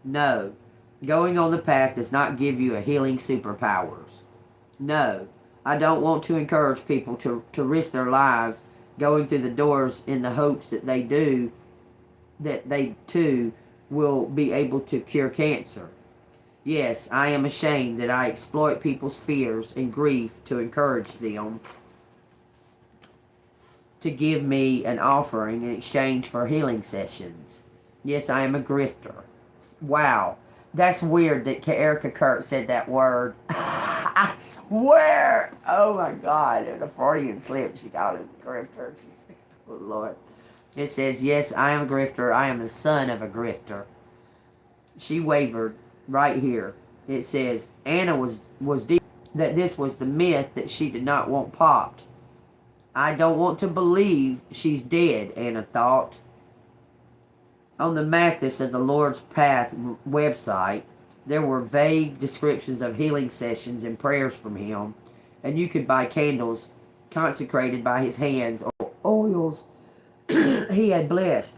no, going on the path does not give you a healing superpowers. No, I don't want to encourage people to risk their lives going through the doors in the hopes that they too will be able to cure cancer. Yes, I am ashamed that I exploit people's fears and grief to encourage them to give me an offering in exchange for healing sessions. Yes, I am a grifter. Wow, that's weird that Erica Kirk said that word. I swear. Oh my God, it was a Freudian slip. She called it a grifter. She said, oh Lord. It says, yes, I am a grifter. I am the son of a grifter. She wavered right here. It says, Anna was deep that this was the myth that she did not want popped. I don't want to believe she's dead, Anna thought. On the Mathis of the Lord's Path website, there were vague descriptions of healing sessions and prayers from him, and you could buy candles consecrated by his hands or oils he had blessed.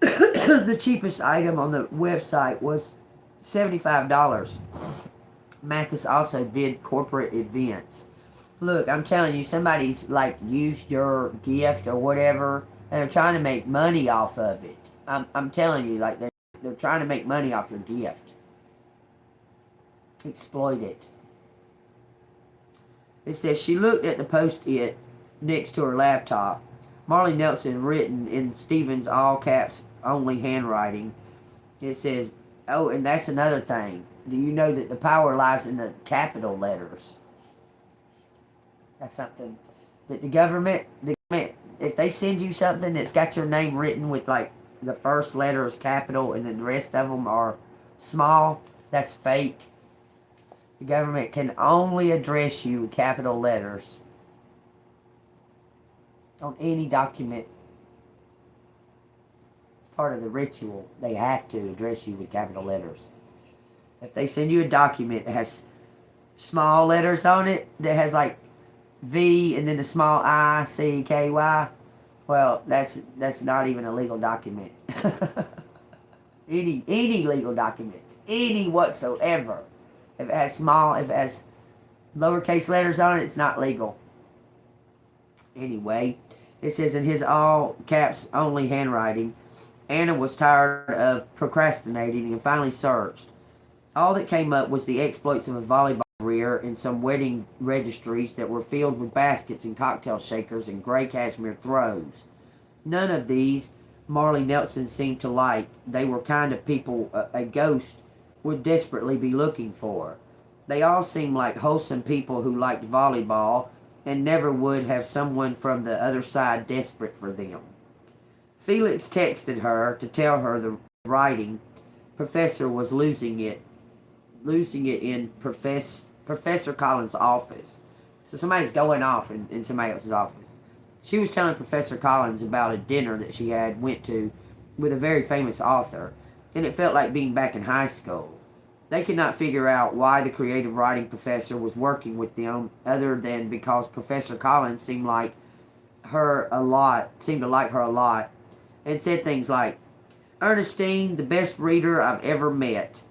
The cheapest item on the website was $75. Mathis also did corporate events. Look, I'm telling you, somebody's like used your gift or whatever, and they're trying to make money off of it. I'm telling you, like they're trying to make money off your gift. Exploit it. It says she looked at the post-it next to her laptop. Marley Nelson written in Stephen's all caps only handwriting. It says, oh, and that's another thing. Do you know that the power lies in the capital letters? That's something that the government, if they send you something that's got your name written with like the first letter is capital and then the rest of them are small, that's fake. The government can only address you with capital letters on any document. It's part of the ritual. They have to address you with capital letters. If they send you a document that has small letters on it, that has like V and then the small I, C, K, Y, well, that's not even a legal document. Any legal documents, any whatsoever. If it has lowercase letters on it, it's not legal. Anyway, it says in his all caps only handwriting, Anna was tired of procrastinating and finally searched. All that came up was the exploits of a volleyball career in some wedding registries that were filled with baskets and cocktail shakers and gray cashmere throws. None of these Marley Nelson seemed to like. They were kind of people a ghost would desperately be looking for. They all seemed like wholesome people who liked volleyball and never would have someone from the other side desperate for them. Felix texted her to tell her the writing professor was losing it in Professor Collins' office. So somebody's going off in somebody else's office. She was telling Professor Collins about a dinner that she went to with a very famous author, and it felt like being back in high school. They could not figure out why the creative writing professor was working with them, other than because Professor Collins seemed to like her a lot, and said things like, "Ernestine, the best reader I've ever met."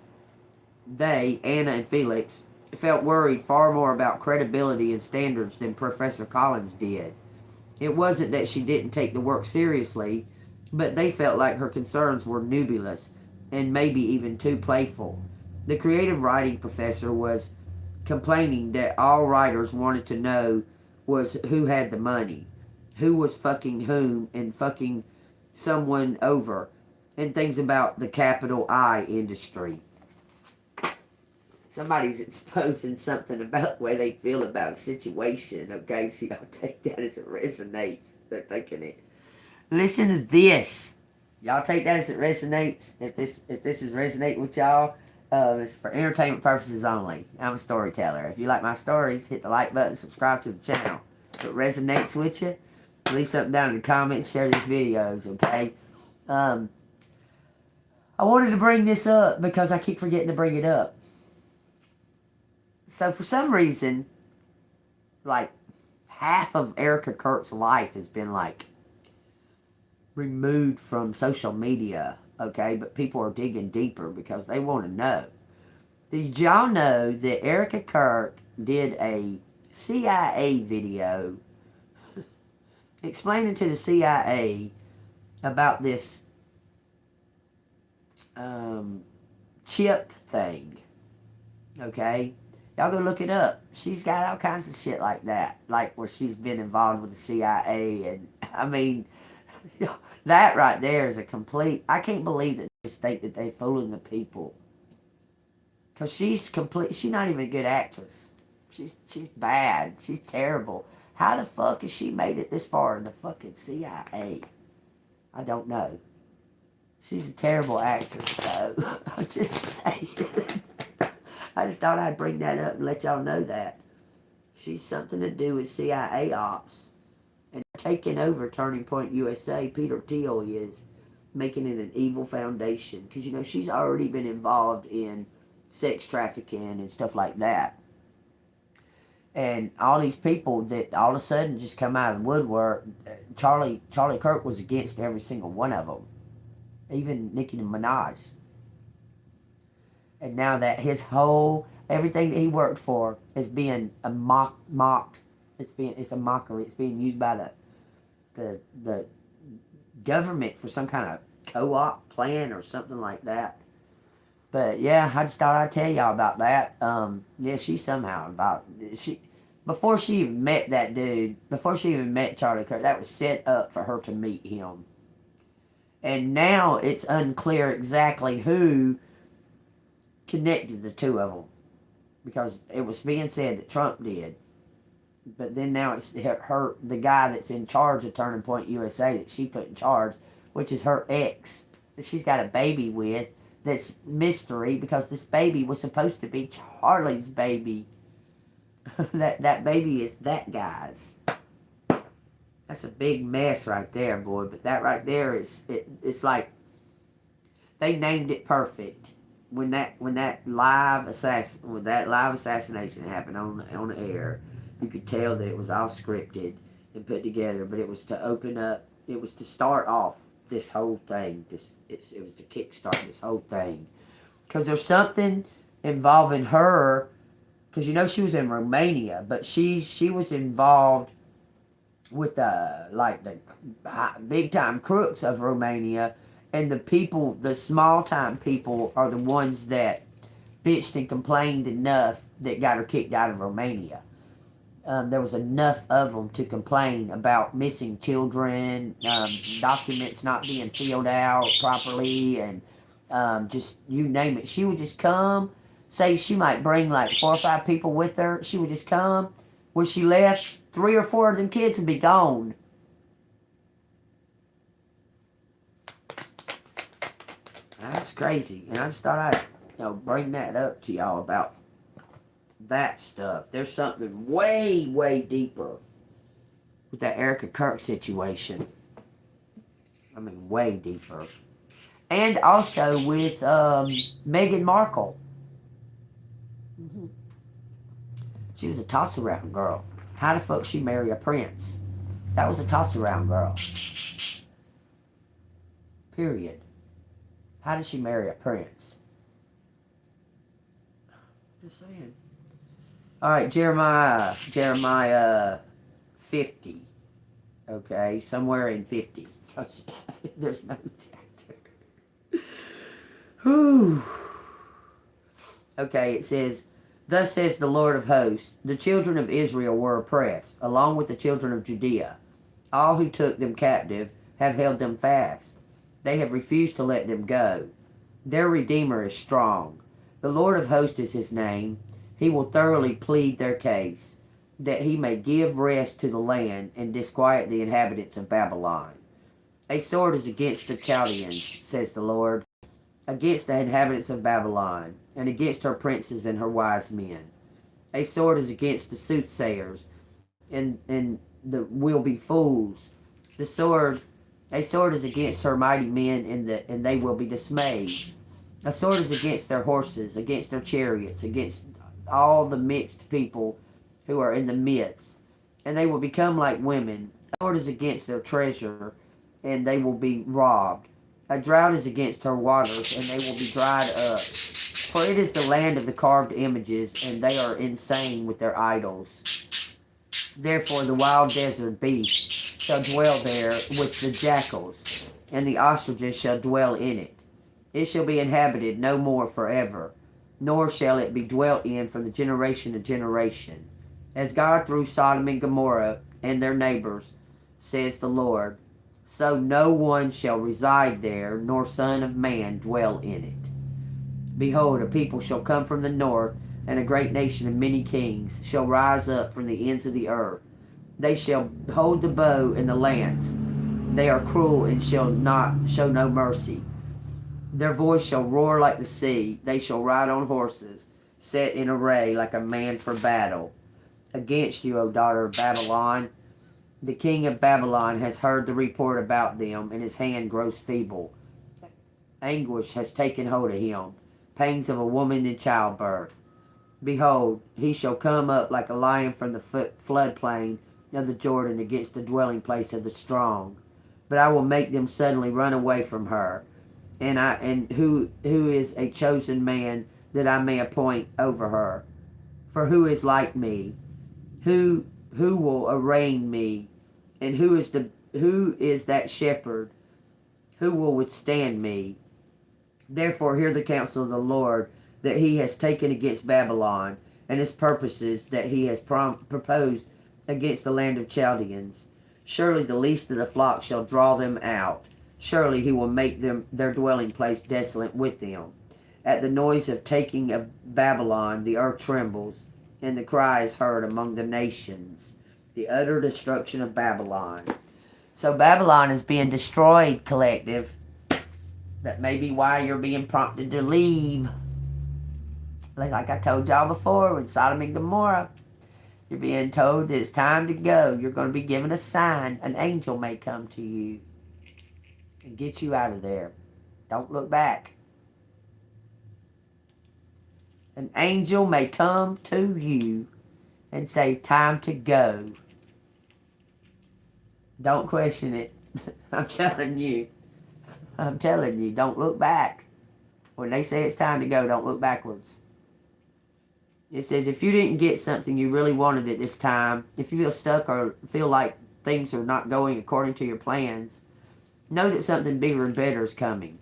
They, Anna and Felix, felt worried far more about credibility and standards than Professor Collins did. It wasn't that she didn't take the work seriously, but they felt like her concerns were nebulous and maybe even too playful. The creative writing professor was complaining that all writers wanted to know was who had the money, who was fucking whom and fucking someone over, and things about the capital I industry. Somebody's exposing something about the way they feel about a situation, okay? So y'all take that as it resonates. They're thinking it. Listen to this. Y'all take that as it resonates. If this is resonating with y'all, it's for entertainment purposes only. I'm a storyteller. If you like my stories, hit the like button, subscribe to the channel. If it resonates with you, leave something down in the comments, share these videos, okay? I wanted to bring this up because I keep forgetting to bring it up. So for some reason, like, half of Erica Kirk's life has been, like, removed from social media, okay? But people are digging deeper because they want to know. Did y'all know that Erica Kirk did a CIA video explaining to the CIA about this chip thing, okay? Y'all go look it up. She's got all kinds of shit like that. Like where she's been involved with the CIA. And, I mean, that right there is a complete... I can't believe that they just think that they're fooling the people. Because she's not even a good actress. She's bad. She's terrible. How the fuck has she made it this far in the fucking CIA? I don't know. She's a terrible actress, though. I'm just saying. I just thought I'd bring that up and let y'all know that. She's something to do with CIA ops. And taking over Turning Point USA, Peter Thiel is making it an evil foundation. Because, you know, she's already been involved in sex trafficking and stuff like that. And all these people that all of a sudden just come out of the woodwork, Charlie Kirk was against every single one of them. Even Nicki Minaj. And now that his whole, everything that he worked for is being mocked. It's a mockery. It's being used by the government for some kind of co-op plan or something like that. But yeah, I just thought I'd tell y'all about that. Yeah, she's somehow involved. Before she even met that dude, before she even met Charlie Kirk, that was set up for her to meet him. And now it's unclear exactly who connected the two of them, because it was being said that Trump did, but then now it's her, the guy that's in charge of Turning Point USA that she put in charge, which is her ex that she's got a baby with. That's mystery because this baby was supposed to be Charlie's baby. that baby is that guy's. That's a big mess right there, boy. But that right there is it's like they named it perfect. When that live assassination happened on the air, you could tell that it was all scripted and put together. But it was to open up. It was to start off this whole thing. It was to kickstart this whole thing, because there's something involving her. Because you know she was in Romania, but she was involved with like the big time crooks of Romania. And the people, the small-time people, are the ones that bitched and complained enough that got her kicked out of Romania. there was enough of them to complain about missing children, documents not being filled out properly, and just you name it. She would just come, say she might bring like 4 or 5 people with her. She would just come. When she left, 3 or 4 of them kids would be gone. That's crazy. And I just thought I'd bring that up to y'all about that stuff. There's something way, way deeper with that Erica Kirk situation. I mean, way deeper. And also with Meghan Markle. She was a toss-around girl. How the fuck she marry a prince? That was a toss-around girl. Period. How did she marry a prince? Just saying. Alright, Jeremiah 50. Okay, somewhere in 50. There's no chapter. Whew. Okay, it says, "Thus says the Lord of hosts, the children of Israel were oppressed, along with the children of Judea. All who took them captive have held them fast. They have refused to let them go. Their Redeemer is strong. The Lord of hosts is his name. He will thoroughly plead their case, that he may give rest to the land and disquiet the inhabitants of Babylon. A sword is against the Chaldeans, says the Lord, against the inhabitants of Babylon, and against her princes and her wise men. A sword is against the soothsayers, and the will be fools. A sword is against her mighty men, and they will be dismayed. A sword is against their horses, against their chariots, against all the mixed people who are in the midst, and they will become like women. A sword is against their treasure, and they will be robbed. A drought is against her waters, and they will be dried up. For it is the land of the carved images, and they are insane with their idols. Therefore the wild desert beast shall dwell there with the jackals, and the ostriches shall dwell in it. It shall be inhabited no more forever, nor shall it be dwelt in from the generation to generation. As God threw Sodom and Gomorrah and their neighbors, says the Lord, so no one shall reside there, nor son of man dwell in it. Behold, a people shall come from the north, and a great nation of many kings shall rise up from the ends of the earth. They shall hold the bow and the lance. They are cruel and shall not show no mercy. Their voice shall roar like the sea. They shall ride on horses, set in array like a man for battle. Against you, O daughter of Babylon, the king of Babylon has heard the report about them, and his hand grows feeble. Anguish has taken hold of him, pangs of a woman in childbirth. Behold, he shall come up like a lion from the floodplain of the Jordan against the dwelling place of the strong. But I will make them suddenly run away from her. And who is a chosen man that I may appoint over her? For who is like me? Who will arraign me? And who is that shepherd? Who will withstand me? Therefore hear the counsel of the Lord that he has taken against Babylon, and his purposes that he has proposed against the land of Chaldeans. Surely the least of the flock shall draw them out. Surely he will make them their dwelling place desolate with them. At the noise of taking of Babylon, the earth trembles, and the cry is heard among the nations. The utter destruction of Babylon. So Babylon is being destroyed, collective. That may be why you're being prompted to leave. Like I told y'all before with Sodom and Gomorrah. You're being told that it's time to go. You're going to be given a sign. An angel may come to you and get you out of there. Don't look back. An angel may come to you and say, time to go. Don't question it. I'm telling you. I'm telling you, don't look back. When they say it's time to go, don't look backwards. It says, if you didn't get something you really wanted at this time, if you feel stuck or feel like things are not going according to your plans, know that something bigger and better is coming.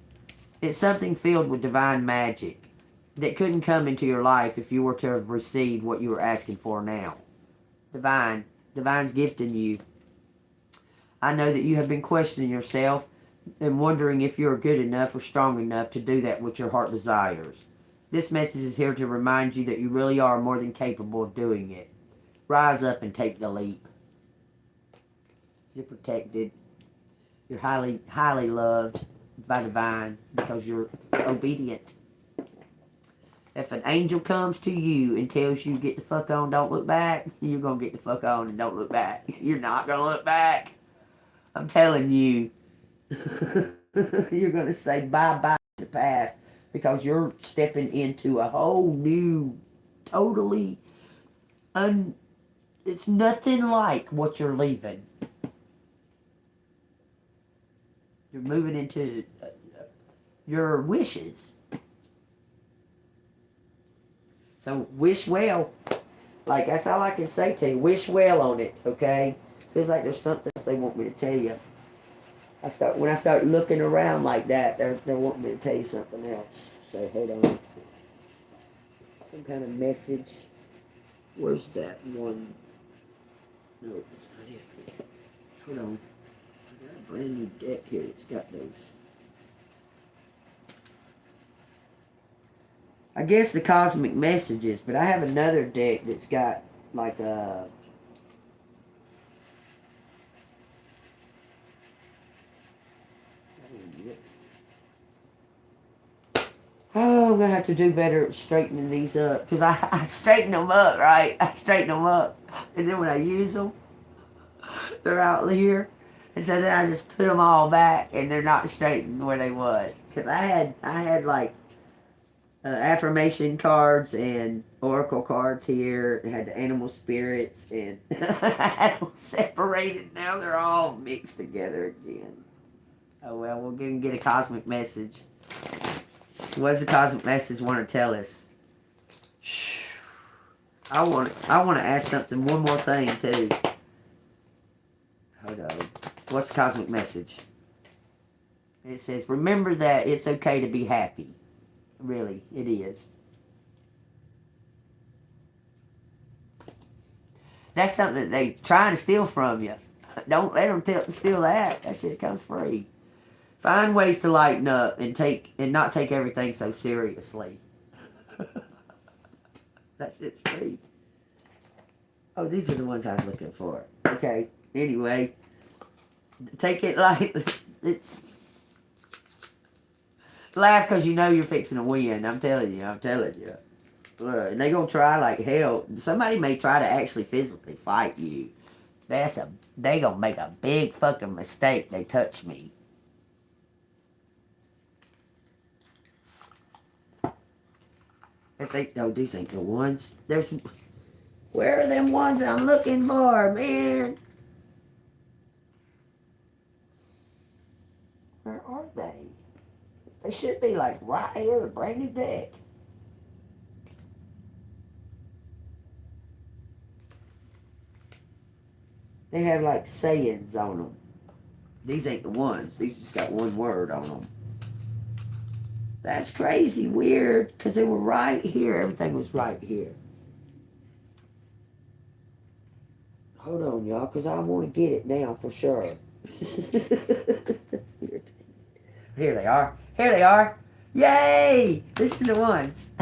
It's something filled with divine magic that couldn't come into your life if you were to have received what you were asking for now. Divine. Divine's gifting you. I know that you have been questioning yourself and wondering if you're good enough or strong enough to do that which your heart desires. This message is here to remind you that you really are more than capable of doing it. Rise up and take the leap. You're protected. You're highly, highly loved by Divine because you're obedient. If an angel comes to you and tells you get the fuck on, don't look back, you're going to get the fuck on and don't look back. You're not going to look back. I'm telling you. You're going to say bye-bye to the past because you're stepping into a whole new, totally, it's nothing like what you're leaving. You're moving into your wishes. So wish well. Like, that's all I can say to you. Wish well on it, okay? Feels like there's something else they want me to tell you. When I start looking around like that, they're wanting me to tell you something else. So hold on. Some kind of message. Where's that one? No, it's not it. Hold on. I got a brand new deck here that's got those. I guess the cosmic messages, but I have another deck that's got like a... Oh, I'm going to have to do better at straightening these up. Because I straighten them up, right? I straighten them up. And then when I use them, they're out here. And so then I just put them all back and they're not straightened where they was. Because I had like affirmation cards and oracle cards here. I had the animal spirits and I had them separated. Now they're all mixed together again. Oh well, we're going to get a cosmic message. What does the cosmic message want to tell us? I want to ask something, one more thing too. Hold on. What's the cosmic message? It says, remember that it's okay to be happy. Really, it is. That's something that they trying to steal from you. Don't let them steal that. That shit comes free. Find ways to lighten up and not take everything so seriously. That shit's free. Oh, these are the ones I was looking for. Okay. Anyway, take it like it's. Laugh because you know you're fixing to win. I'm telling you. Look, and they gonna try like hell. Somebody may try to actually physically fight you. They gonna make a big fucking mistake. They touch me. If they, no, these ain't the ones. Where are them ones I'm looking for, man? Where are they? They should be like right here, a brand new deck. They have like sayings on them. These ain't the ones. These just got one word on them. That's crazy weird, because they were right here. Everything was right here. Hold on, y'all, because I want to get it now for sure. That's weird. Here they are. Here they are. Yay! This is the ones.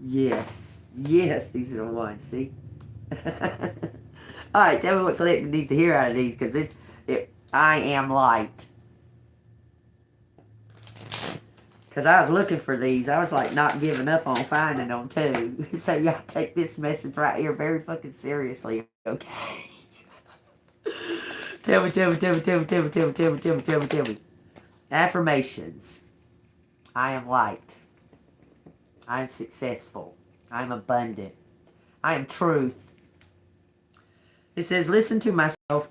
Yes. Yes, these are the ones. See? Alright, tell me what collector needs to hear out of these, because I am light. Because I was looking for these. I was like not giving up on finding them too. So y'all take this message right here very fucking seriously, okay? Tell me. Affirmations. I am light. I am successful. I am abundant. I am truth. It says, listen to myself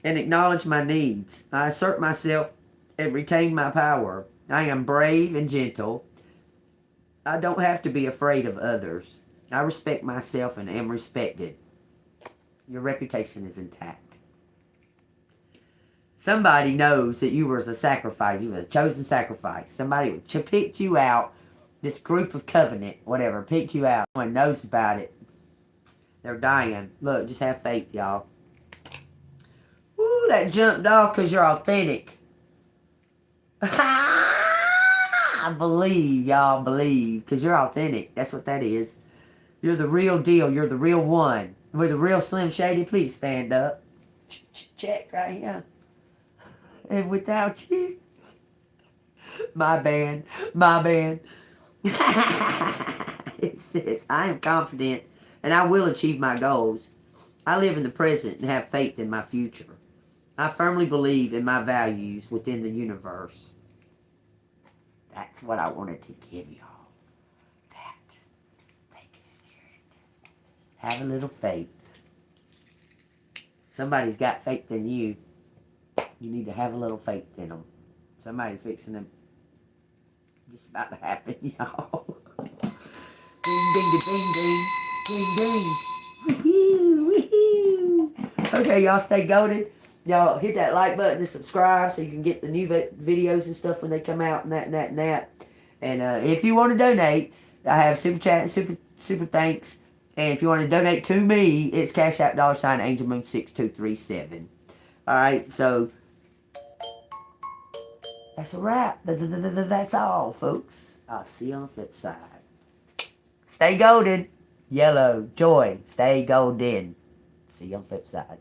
and acknowledge my needs. I assert myself and retain my power. I am brave and gentle. I don't have to be afraid of others. I respect myself and am respected. Your reputation is intact. Somebody knows that you were a sacrifice. You were a chosen sacrifice. Somebody picked you out This group of covenant, whatever, picked you out. No one knows about it. They're dying. Look, just have faith, y'all. Woo, that jumped off because you're authentic. I believe, y'all, believe. Because you're authentic. That's what that is. You're the real deal. You're the real one. We're the real Slim Shady. Please stand up. Check right here. And without you, my band. It says, I am confident and I will achieve my goals. I live in the present and have faith in my future. I firmly believe in my values within the universe. That's what I wanted to give y'all. That. Thank you, Spirit. Have a little faith. Somebody's got faith in you. You need to have a little faith in them. Somebody's fixing them. It's about to happen, y'all. Ding, ding, ding, ding, ding, ding. Woohoo, woohoo. Okay, y'all stay golden. Y'all hit that like button and subscribe so you can get the new videos and stuff when they come out and that. And if you want to donate, I have super chat and super thanks. And if you want to donate to me, it's Cash App $AngelMoon6237. Alright, so that's a wrap. That's all, folks. I'll see you on the flip side. Stay golden. Yellow. Joy. Stay golden. See you on the flip side.